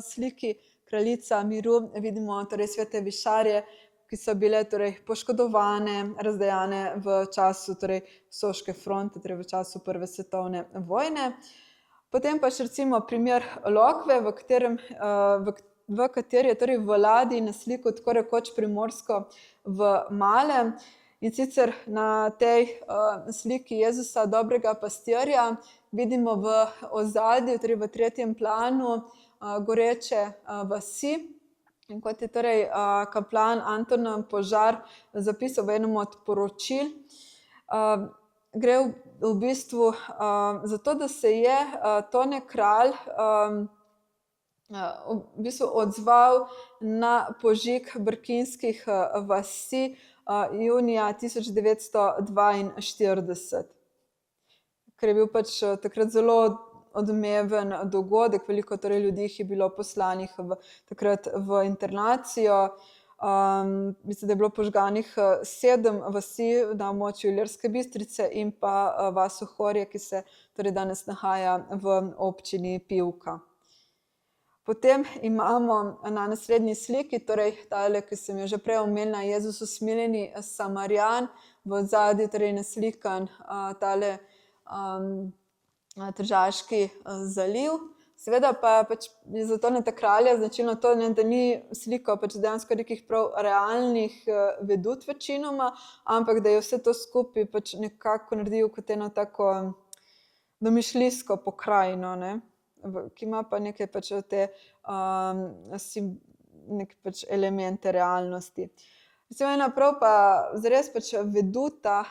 sliki Kraljica miru vidimo torej Svete Višarje, ki so bile torej poškodovane, razdejane v času torej Soške fronte, torej v času Prve svetovne vojne. Potem pa še recimo primer Lokve, v kateri je torej v ladji naslikal tako rekoč Primorsko v malem. In sicer na tej sliki Jezusa, dobrega pastirja, vidimo v ozadju, torej v tretjem planu, goreče vasi. In kot je torej kaplan Anton Požar zapisal v enem od poročil, gre v bistvu za to, da se je Tone Kralj v bistvu odzval na požig brkinskih vasi junija 1942, ker je bil pač takrat zelo odmeven dogodek, veliko torej ljudi je bilo poslanih takrat v internacijo. Mislim, da je bilo požganih 7 vasi na območju Ilirske Bistrice in pa vas Ohorje, ki se torej danes nahaja v občini Pivka. Potem imamo na naslednji sliki, torej tale, ki sem jo že prej omenila, Jezus usmiljeni Samarijan, v ozadju torej naslikan tale Tržaški zaliv. Seveda pa pač je za Toneta Kralja značilno to, da ni slikal pač dejansko nekih prav realnih vedut večinoma, ampak da je vse to skupaj pač nekako naredil kot eno tako domišljijsko pokrajino, ne, ki ima pa neke pač te neke pač elemente realnosti. Recimo ena prav pa zares pač veduta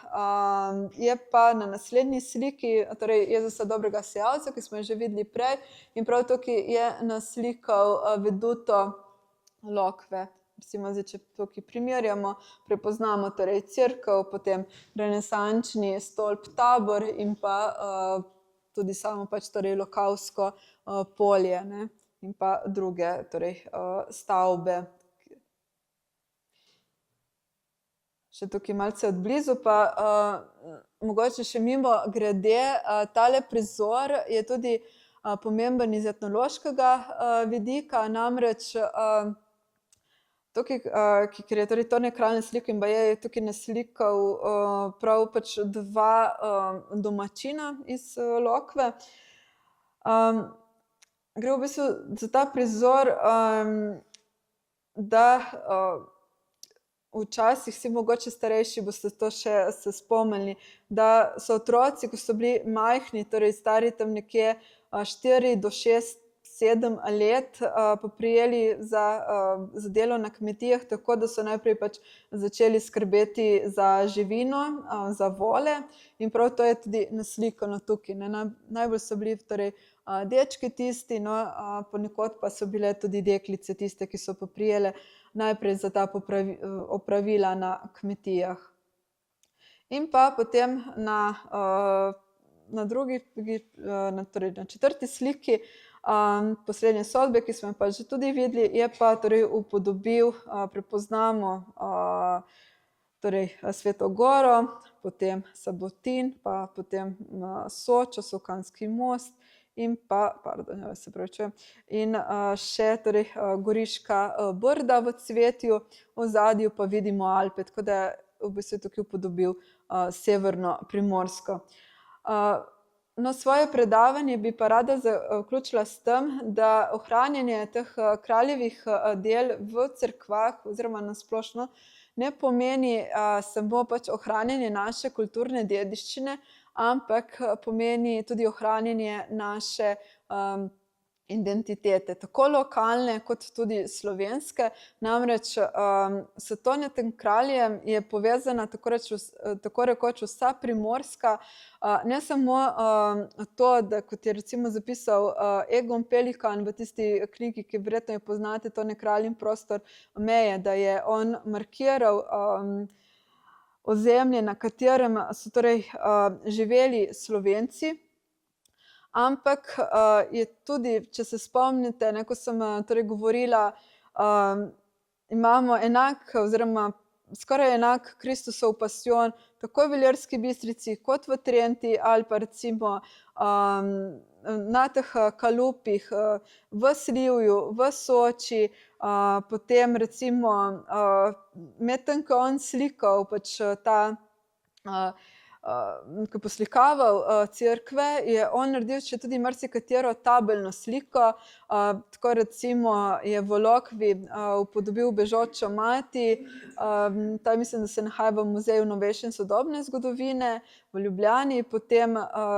je pa na naslednji sliki, torej Jezusa dobrega sejalca, ki smo jo že videli prej, in prav tukaj je naslikal veduto Lokve. Recimo zdaj, če tukaj primerjamo, prepoznamo torej cerkev, potem renesančni stolp Tabor in pa tudi samo pač torej Lokavsko polje, ne, in pa druge torej stavbe. Še tukaj malce od blizu, pa mogoče še mimo grede, tale prizor je tudi pomemben iz etnološkega vidika, namreč tukaj, ker je torej Tone Kralj naslikal in baje je tukaj naslikal prav pač 2 domačina iz Lokve. Gre v bistvu za ta prizor, da včasih, vsi mogoče starejši boste to še se spomnili, da so otroci, ko so bili majhni, torej stari tam nekje 4 do 6, 7 let, poprijeli za delo na kmetijah, tako da so najprej pač začeli skrbeti za živino, za vole, in prav to je tudi naslikano tukaj, ne. Najbolj so bili torej dečki tisti, no, ponekod pa so bile tudi deklice tiste, ki so poprijele najprej za ta opravila na kmetijah. In pa potem na drugi, torej na 4. sliki poslednje sodbe, ki smo jo pa že tudi videli, je pa torej upodobil, prepoznamo torej Sveto goro, potem Sabotin, pa potem Sočo, Sokanski most in pa, se pravičujem, in še torej Goriška brda v cvetju, v ozadju pa vidimo Alpe, tako da v bistvu je tukaj upodobil severno Primorsko. No, svoje predavanje bi pa rada zaključila s tem, da ohranjanje teh kraljevih del v cerkvah oziroma na splošno ne pomeni samo pač ohranjanje naše kulturne dediščine, ampak pomeni tudi ohranjanje naše identitete, tako lokalne kot tudi slovenske. Namreč s Tonetom Kraljem je povezana tako rekoč vsa Primorska, ne samo to, da kot je recimo zapisal Egon Pelikan v tisti knjigi, ki verjetno jo poznate, Tone Kralj in prostor meje, da je on markiral ozemlje, na katerem so torej živeli Slovenci, ampak je tudi, če se spomnite, ne, ko sem torej govorila, imamo enak oziroma skoraj enak Kristusov pasijon tako v Ilirski Bistrici kot v Trenti ali pa recimo na teh Kalupih, v Slivju, v Soči, potem recimo medtem, ko on slikal pač ta ko poslikaval cerkve, je on naredil še tudi marsikatero tabeljno sliko. Tako recimo je v Lokvi upodobil Bežočo mati, ta mislim, da se nahaja v Muzeju novejše in sodobne zgodovine v Ljubljani, potem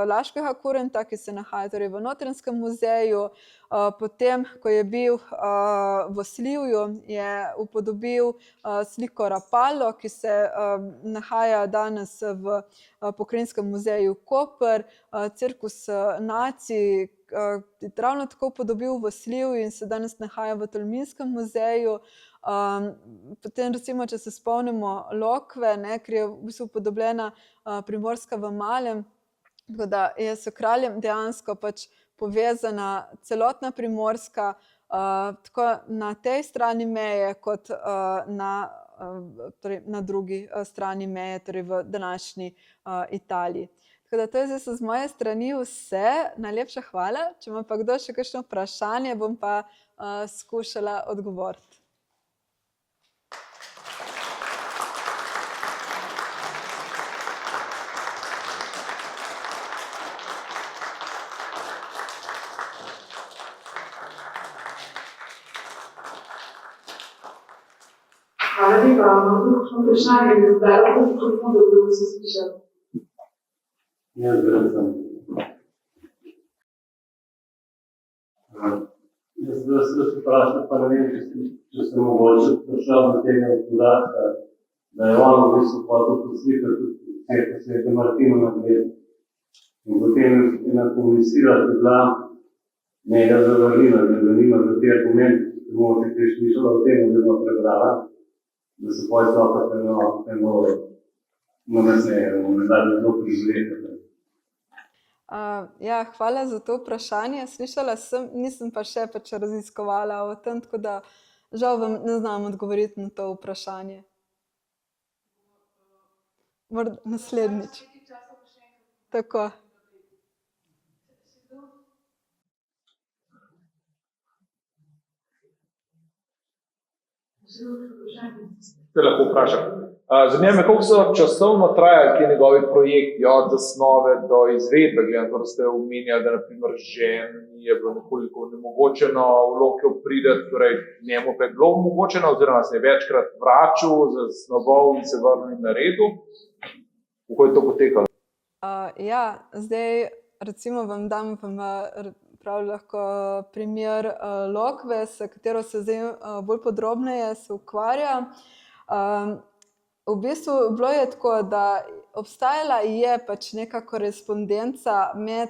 Laškega kurenta, ki se nahaja torej v Notranjskem muzeju. Potem, ko je bil v Slivju, je upodobil sliko Rapallo, ki se nahaja danes v Pokrajinskem muzeju Koper. Cirkus Nacij je ravno tako upodobil v Slivju in se danes nahaja v Tolminskem muzeju. Potem recimo, če se spomnimo Lokve, ne, ker je v bistvu upodobljena Primorska v Malem, tako da je s kraljem dejansko pač povezana celotna Primorska, tako na tej strani meje kot torej na drugi strani meje, torej v današnji Italiji. Tako da to je zdaj z moje strani vse. Najlepša hvala. Če ima pa kdo še kakšno vprašanje, bom pa skušala odgovoriti. Hvala lepa. Kakšno vprašanje bi zdaj lahko da bi se slišali? Jaz sem. Jaz se vprašam, pa ne vem, če sem mogoče prišel do tega podatka, da je on v bistvu hotel poslikati tudi cerkev Svetega Martina na Bledu. In potem ena komisija je bila njega zavrnila, da zanima za te argumente, ki ste mogoče kaj slišala o tem, oziroma prebrala, da se poje stopa prenovo na naslednje, da bi zelo prizreti. Ja, hvala za to vprašanje. Slišala sem, nisem pa še pač raziskovala o tem, tako da žal vam ne znam odgovoriti na to vprašanje. Morda naslednjič. Tako. Te lahko vprašam. Zanima me, koliko so časovno trajali ti njegovi projekti od zasnove do izvedbe, glede na to, da ste omenjali, da na primer ženi je bilo nekoliko onemogočeno v Lokjo priti, torej njemu pa je bilo omogočeno, oziroma se je večkrat vračal, zasnoval in se vrnil na redu. Kako je to potekalo? Ja, zdaj recimo vam dam prav lahko primer Lokve, s katero se zdaj bolj podrobneje se ukvarja. V bistvu bilo je tako, da obstajala je pač neka korespondenca med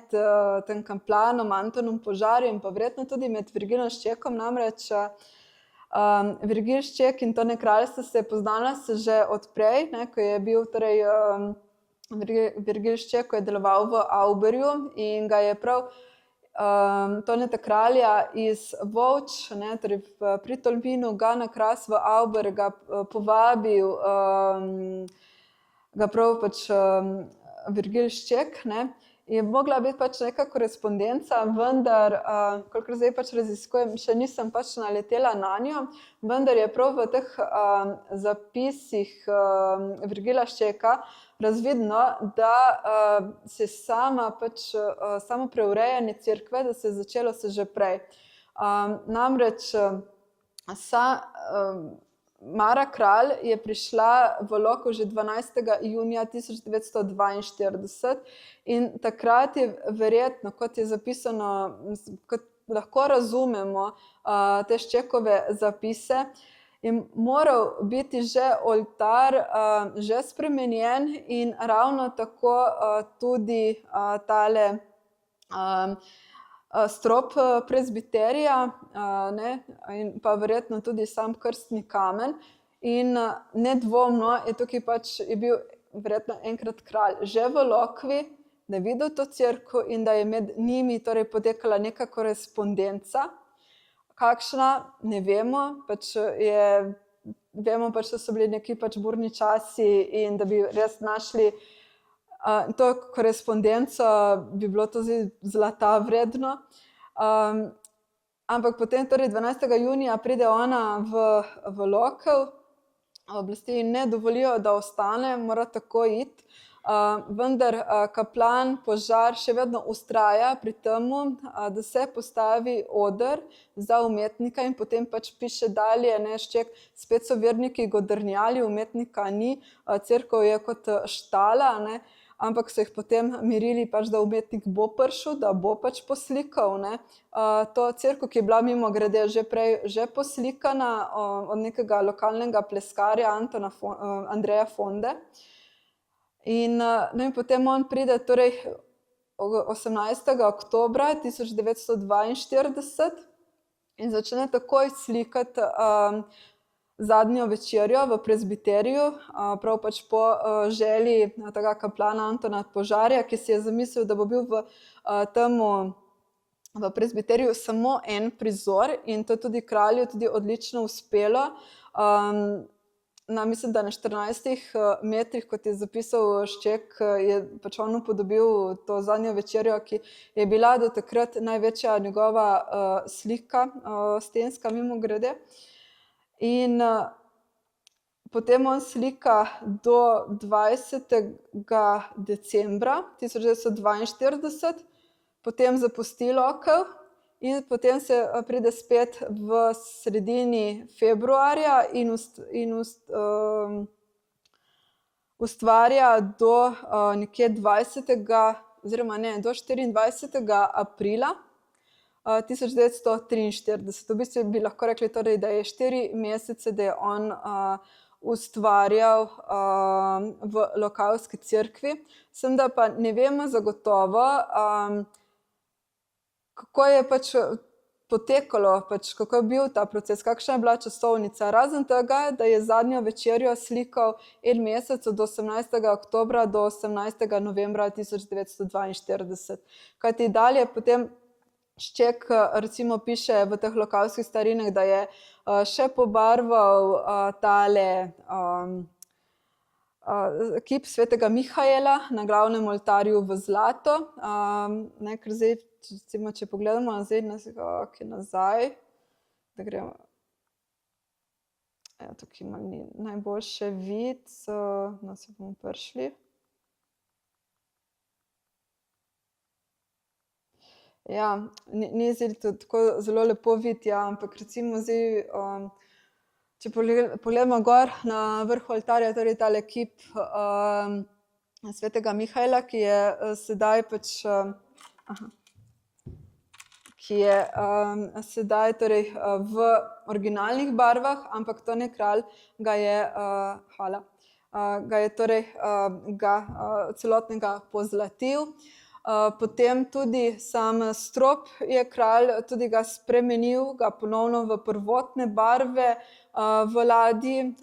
tem kamplanom Antonom Požarjem in pa verjetno tudi med Virgilom Ščekom, namreč Virgil Šček in Tone Kralj sta se poznala že odprej, ne, ko je bil torej Virgil Šček, ko je deloval v Auberju in ga je prav Toneta Kralja iz Volč, ne, torej pri Tolminu, ga na Kras v Auber, ga povabil, ga prav pač Virgil Šček, ne. Je mogla biti pač neka korespondenca, vendar, kolikor zdaj pač raziskujem, še nisem pač naletela nanjo, vendar je prav v teh zapisih Virgila Ščeka razvidno, da se samo preurejanje cerkve, da se je začelo se že prej. Namreč Mara Kralj je prišla v Lokov že 12. junija 1942 in takrat je verjetno, kot je zapisano, kot lahko razumemo te Ščekove zapise, je moral biti že oltar že spremenjen in ravno tako tudi tale strop prezbiterija, ne, in pa verjetno tudi sam krstni kamen. In nedvomno je tukaj pač je bil verjetno enkrat kralj že v Lokvi, da je videl to cerkev in da je med njimi torej potekala neka korespondenca. Kakšna, ne vemo, vemo pač, da so bili neki pač burni časi in da bi res našli to korespondenco, bi bilo to zlata vredno. Ampak potem torej 12. junija pride ona v Lokov, oblasti ne dovolijo, da ostane, mora tako iti. vendar kaplan Požar še vedno vztraja pri tem, da se postavi oder za umetnika in potem pač piše dalje, ne, Šček, spet so verniki godrnjali, umetnika ni, cerkev je kot štala, ne, ampak so jih potem mirili, pač, da umetnik bo prišel, da bo pač poslikal. Ne. To cerkev, ki je bila mimogrede že prej že poslikana od nekega lokalnega pleskarja Andreja Fonde. In potem on pride torej 18. oktobra 1942 in začne takoj slikati zadnjo večerjo v prezbiteriju, prav pač po želji tega kaplana Antona Požarja, ki si je zamislil, da bo bil v prezbiteriju samo en prizor in to tudi kralju tudi odlično uspelo. Mislim, da na 14 metrih, kot je zapisal Šček, je pač on upodobil to zadnjo večerjo, ki je bila do takrat največja njegova slika, stenska mimogrede. In potem on slika do 20. decembra 1942, potem zapusti Lokev in potem se pride spet v sredini februarja in ustvarja do nekje 20. oziroma ne, do 24. aprila 1943. V bistvu bi lahko rekli, torej, da je 4 mesece, da je on ustvarjal v Lokavski cerkvi. Sem da pa ne vemo zagotovo, kako je pač potekalo, pač kako je bil ta proces, kakšna je bila časovnica. Razen tega, da je zadnjo večerjo slikal en mesec od 18. oktobra do 18. novembra 1942. Kajti dalje potem Šček recimo piše v teh Lokavskih starinah, da je še pobarval tale kip svetega Mihaela na glavnem oltarju v zlato. Ne, ker zdaj, recimo, če pogledamo nazaj, da gremo. Tukaj imam najboljše vid, no se bomo prišli. Ja, ni zdaj tako zelo lepo videti, ja, ampak recimo zdaj, če pogledamo gor na vrhu oltarja, torej tale kip svetega Mihaela, ki je sedaj pač, ki je sedaj torej v originalnih barvah, ampak Tone Kralj ga je, ga je torej celotnega pozlatil. Potem tudi sam strop je kralj tudi ga spremenil, ga ponovno v prvotne barve v ladji,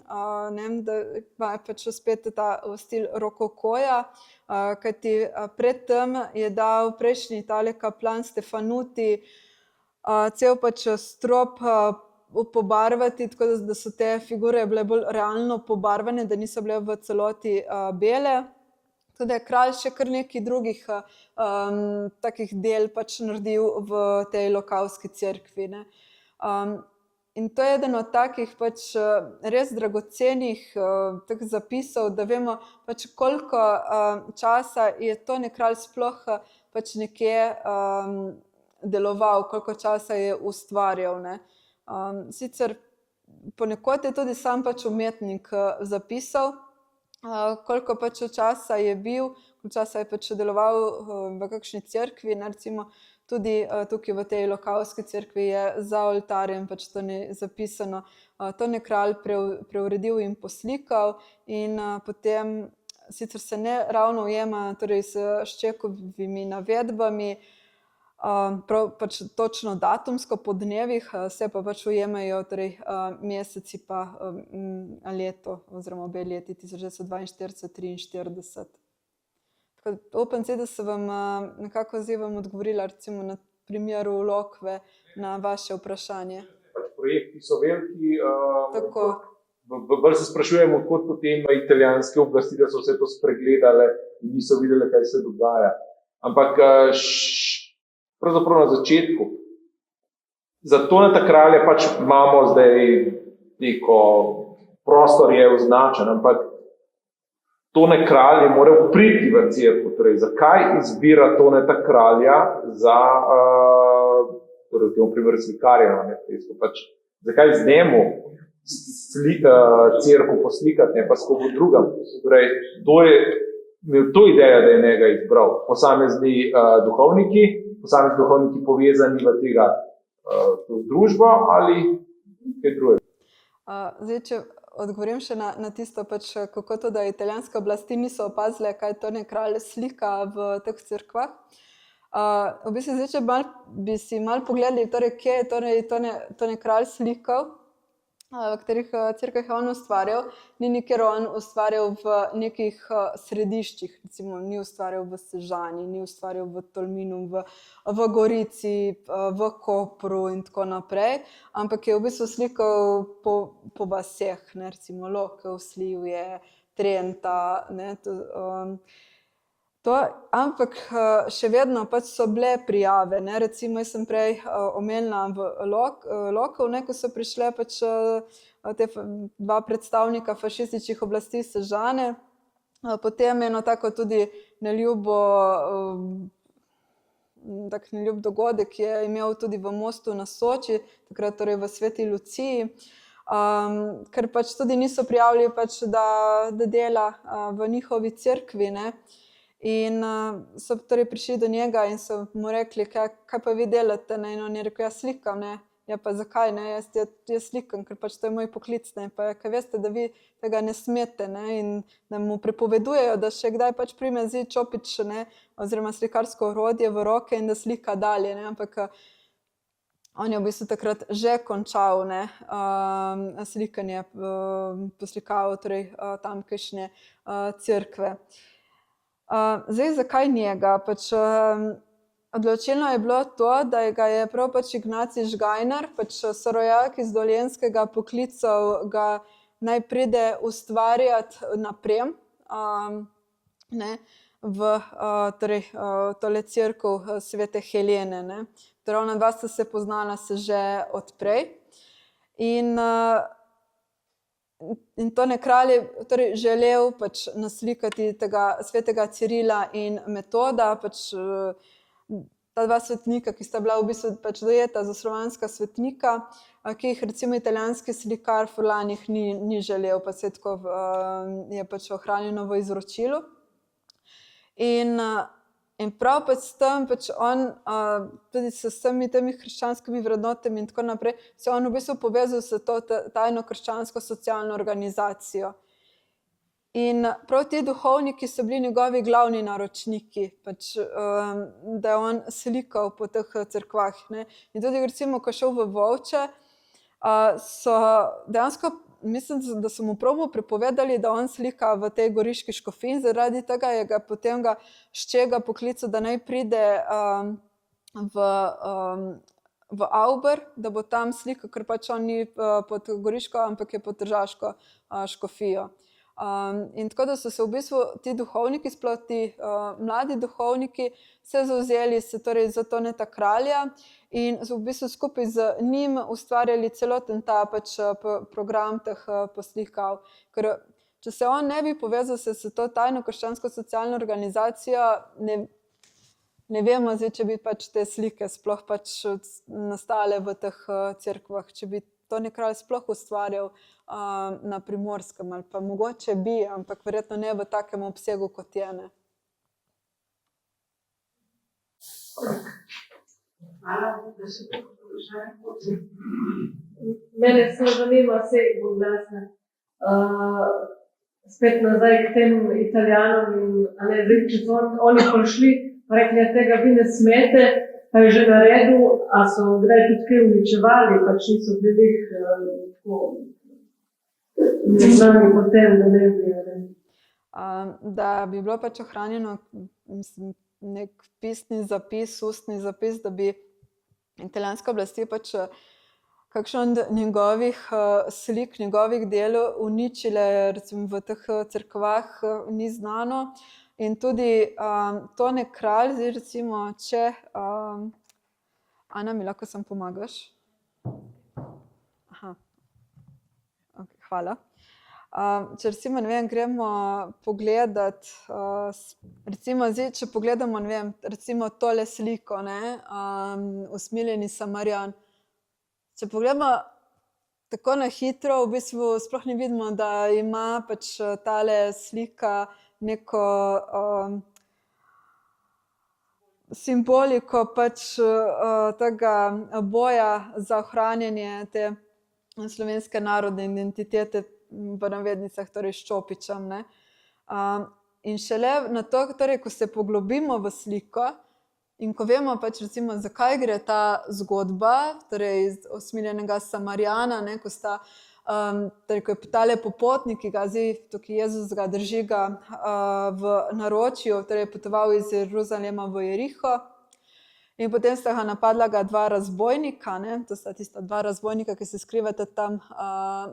ne vem, da je pač spet ta stil rokokoja, kajti predtem je dal prejšnji tale kaplan Stefanuti cel pač strop pobarvati, tako da so te figure bile bolj realno pobarvane, da niso bile v celoti bele. Tudi je kralj še kar nekaj drugih takih del pač naredil v tej Lokavski cerkvi, ne. In to je eden od takih pač res dragocenih teh zapisov, da vemo pač koliko časa je Tone Kralj sploh pač nekje deloval, koliko časa je ustvarjal, ne. Sicer ponekod je tudi sam pač umetnik zapisal, koliko pač časa je bil, koliko časa je pač deloval v kakšni cerkvi, ne, recimo tudi tukaj v tej Lokavski cerkvi je za oltarjem pač to zapisano, Tone Kralj preuredil in poslikal in potem sicer se ne ravno ujema torej s Ščekovimi navedbami, prav pač točno datumsko po dnevih, se pa pač ujemajo torej meseci pa leto oziroma obe leti 1942-43. Tako upam zdaj, da se vam nekako zdaj vam odgovorila recimo na primeru Lokve na vaše vprašanje. Projekti so veliki, Tako. bolj se sprašujemo, kot potem italijanske oblasti, da so vse to spregledale in niso videli, kaj se dogaja. Ampak pravzaprav na začetku, za Toneta Kralja pač imamo zdaj neko prostor je označen, ampak Tone Kralj je moral priti v cerkev. Torej, zakaj izbira Toneta Kralja za, torej v tem primeru slikarja na Netflixu? Zakaj z njemu cerkev poslikati, ne pa s kogo drugim? Torej, kdo je imel to idejo, da je njega izbral? Posamezni duhovniki povezani v tega to družbo ali kaj drugega? Zdaj, če odgovorim še na tisto, kako to, da italijanske oblasti niso opazile, kaj Tone Kralj slika v teh cerkvah. V bistvu, zdaj, če bi si malo pogledali, torej, kje je Tone Kralj slikal, v katerih cerkvah je on ustvarjal, ni nikjer on ustvarjal v nekih središčih, recimo ni ustvarjal v Sežani, ni ustvarjal v Tolminu, v Gorici, v Kopru in tako naprej, ampak je v bistvu slikal po vaseh, ne, recimo Lokev, Slivje, Trenta, ne, ampak še vedno so bile prijave, ne, recimo jaz sem prej omenila v Lokov, ne, ko so prišle te dva predstavnika fašističnih oblasti iz Sežane, potem eno tako tudi neljub dogodek je imel tudi v Mostu na Soči, takrat torej v Sveti Luciji, ker tudi niso prijavili da dela v njihovi cerkvi, ne. In so torej prišli do njega in so mu rekli, kaj pa vi delate, ne? In on je rekel, jaz slikam, ne. Ja, pa zakaj, ne? Jaz slikam, ker to je moj poklic, ne. Pa kaj veste, da vi tega ne smete, ne? In da mu prepovedujejo, da še kdaj prime zdaj čopič, ne, oziroma slikarsko orodje v roke in da slika dalje, ne. Ampak on je v bistvu takrat že končal, ne, slikanje, poslikaval torej tamkajšnje cerkve. Zdaj, zakaj njega? Odločilno je bilo to, da ga je prav Ignacij Žgajnar, sorojak iz Dolenjskega, poklical ga naj pride ustvarjati naprem, ne, v torej tole cerkev Svete Helene, ne. Torej ona dva sta se poznala že od prej. In Tone Kralj je torej želel naslikati tega svetega Cirila in Metoda, ta dva svetnika, ki sta bila v bistvu dojeta za slovanska svetnika, ki jih recimo italijanski slikar Furlan jih ni želel, pa se tako je ohranjeno v izročilu. In prav s tem on, tudi s vsemi temi krščanskimi vrednotami in tako naprej, se on v bistvu povezal s to tajno krščansko socialno organizacijo. In prav ti duhovniki so bili njegovi glavni naročniki, da je on slikal po teh cerkvah, ne. In tudi recimo, ko je šel v Volče, so dejansko, mislim, da so mu prav prepovedali, da on slika v tej goriški škofiji, zaradi tega je ga potem ščega poklical, da naj pride v Auber, da bo tam slikal, ker on ni pod goriško, ampak je pod tržaško škofijo. In tako da so se v bistvu ti duhovniki, sploh ti mladi duhovniki, se zavzeli torej za Toneta Kralja in so v bistvu skupaj z njim ustvarjali celoten ta program teh poslikav. Ker če se on ne bi povezal s to tajno krščansko socialno organizacijo, ne vemo zdaj, če bi te slike sploh nastale v teh cerkvah, če bi Tone Kralj sploh ustvarjal na Primorskem, ali pa mogoče bi, ampak verjetno ne v takem obsegu, kot je, ne. Hvala, da še to vprašanje. Mene se zanima, bom glasna, spet nazaj k tem Italijanom in zdaj, če so oni prišli, pa rekli, tega vi ne smete, pa je že naredil, a so kdaj tudi kaj uničevali, niso bili tako neznani potem, da ne bi. Da bi bilo ohranjeno, mislim, nek pisni zapis, ustni zapis, da bi italijanske oblasti kakšno od njegovih slik, njegovih del uničile, recimo v teh cerkvah, ni znano. In tudi Tone Kralj, zdaj recimo, če Ana, mi lahko samo pomagaš? Aha, okay, hvala. Če recimo, ne vem, gremo pogledat, recimo zdaj, če pogledamo, ne vem, recimo tole sliko, ne, usmiljeni Samarijan. Če pogledamo tako na hitro, v bistvu sploh ne vidimo, da ima pač tale slika neko simboliko pač tega boja za ohranjanje te slovenske narodne identitete, v navednicah, torej s Čopičem, ne. In šele na to, torej, ko se poglobimo v sliko in ko vemo pač recimo, zakaj gre ta zgodba, torej usmiljenega Samarijana, ne, ko sta, torej, ko je tale popotnik, ki ga zdaj tukaj Jezus ga drži ga v naročju, torej potoval iz Jeruzalema v Jeriho. In potem sta ga napadla dva razbojnika, ne? To sta tista dva razbojnika, ki se skrivata tam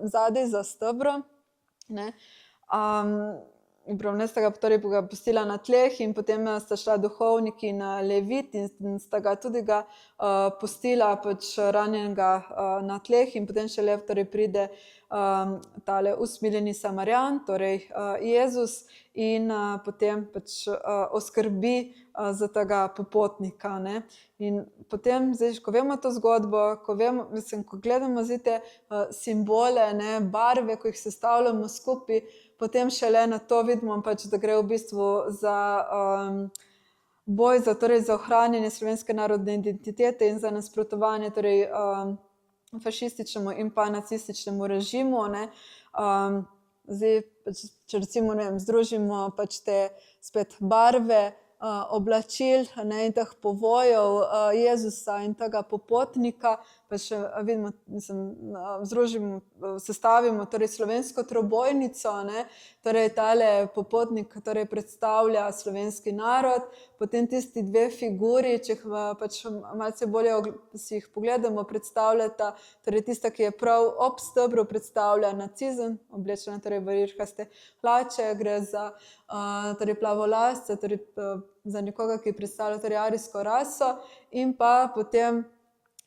zadaj za stebrom. Ne? Ne sta ga torej pustila na tleh in potem sta šla duhovniki in leviti in sta ga tudi pustila pač ranjenega na tleh in potem šele torej pride tale usmiljeni Samarijan, torej Jezus, in potem pač oskrbi za tega popotnika. Ne? In potem, zdaj, ko vemo to zgodbo, ko gledamo zdaj te simbole, ne, barve, ko jih sestavljamo skupaj, potem šele na to vidimo, pač, da gre v bistvu za boj torej za ohranjanje slovenske narodne identitete in za nasprotovanje torej fašističnemu in pa nacističnemu režimu. Ne. Zdaj, pač, če recimo, ne vem, združimo pač te spet barve, oblačil, ne, in teh povojev Jezusa in tega popotnika, pa še vidimo, združimo, sestavimo torej slovensko trobojnico, ne, torej tale popotnik torej predstavlja slovenski narod, potem tisti dve figuri, če jih pač malce bolje si jih pogledamo, predstavljata, torej tista, ki je prav ob stebru, predstavlja nacizem, oblečena torej v rirkaste hlače, gre za torej plavolasce, torej za nekoga, ki predstavlja torej arijsko raso, in pa potem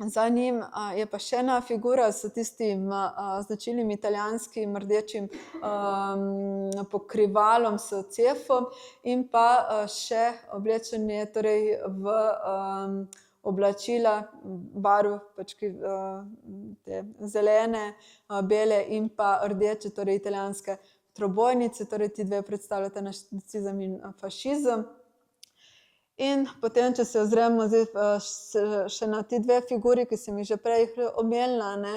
za njim je pa še ena figura s tistim značilnim italijanskim rdečim pokrivalom s cefom in pa še oblečen je torej v oblačila barv, pač, te zelene, bele in pa rdeče, torej italijanske trobojnice, torej ti dve predstavljata nacizem in fašizem. In potem, če se ozremo še na ti dve figuri, ki sem jih že prej omenila, ne,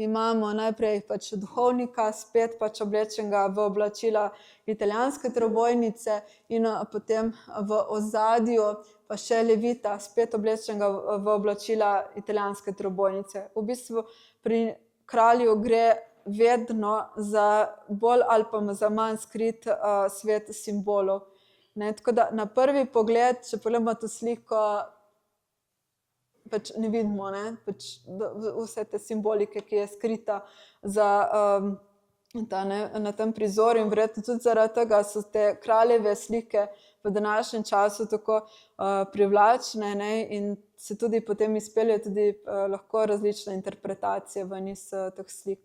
imamo najprej pač duhovnika, spet pač oblečenega v oblačila italijanske trobojnice in potem v ozadju pa še levita, spet oblečenega v oblačila italijanske trobojnice. V bistvu pri kralju gre vedno za bolj ali pa za manj skrit svet simbolov. Ne, tako da na prvi pogled, če pogledamo to sliko, pač ne vidimo, ne, pač vse te simbolike, ki je skrita na tem prizoru, in verjetno tudi zaradi tega so te kraljeve slike v današnjem času tako privlačne, ne, in se tudi potem izpeljejo tudi lahko različne interpretacije ven iz teh slik.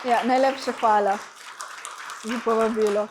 Ja, najlepša hvala za povabilo.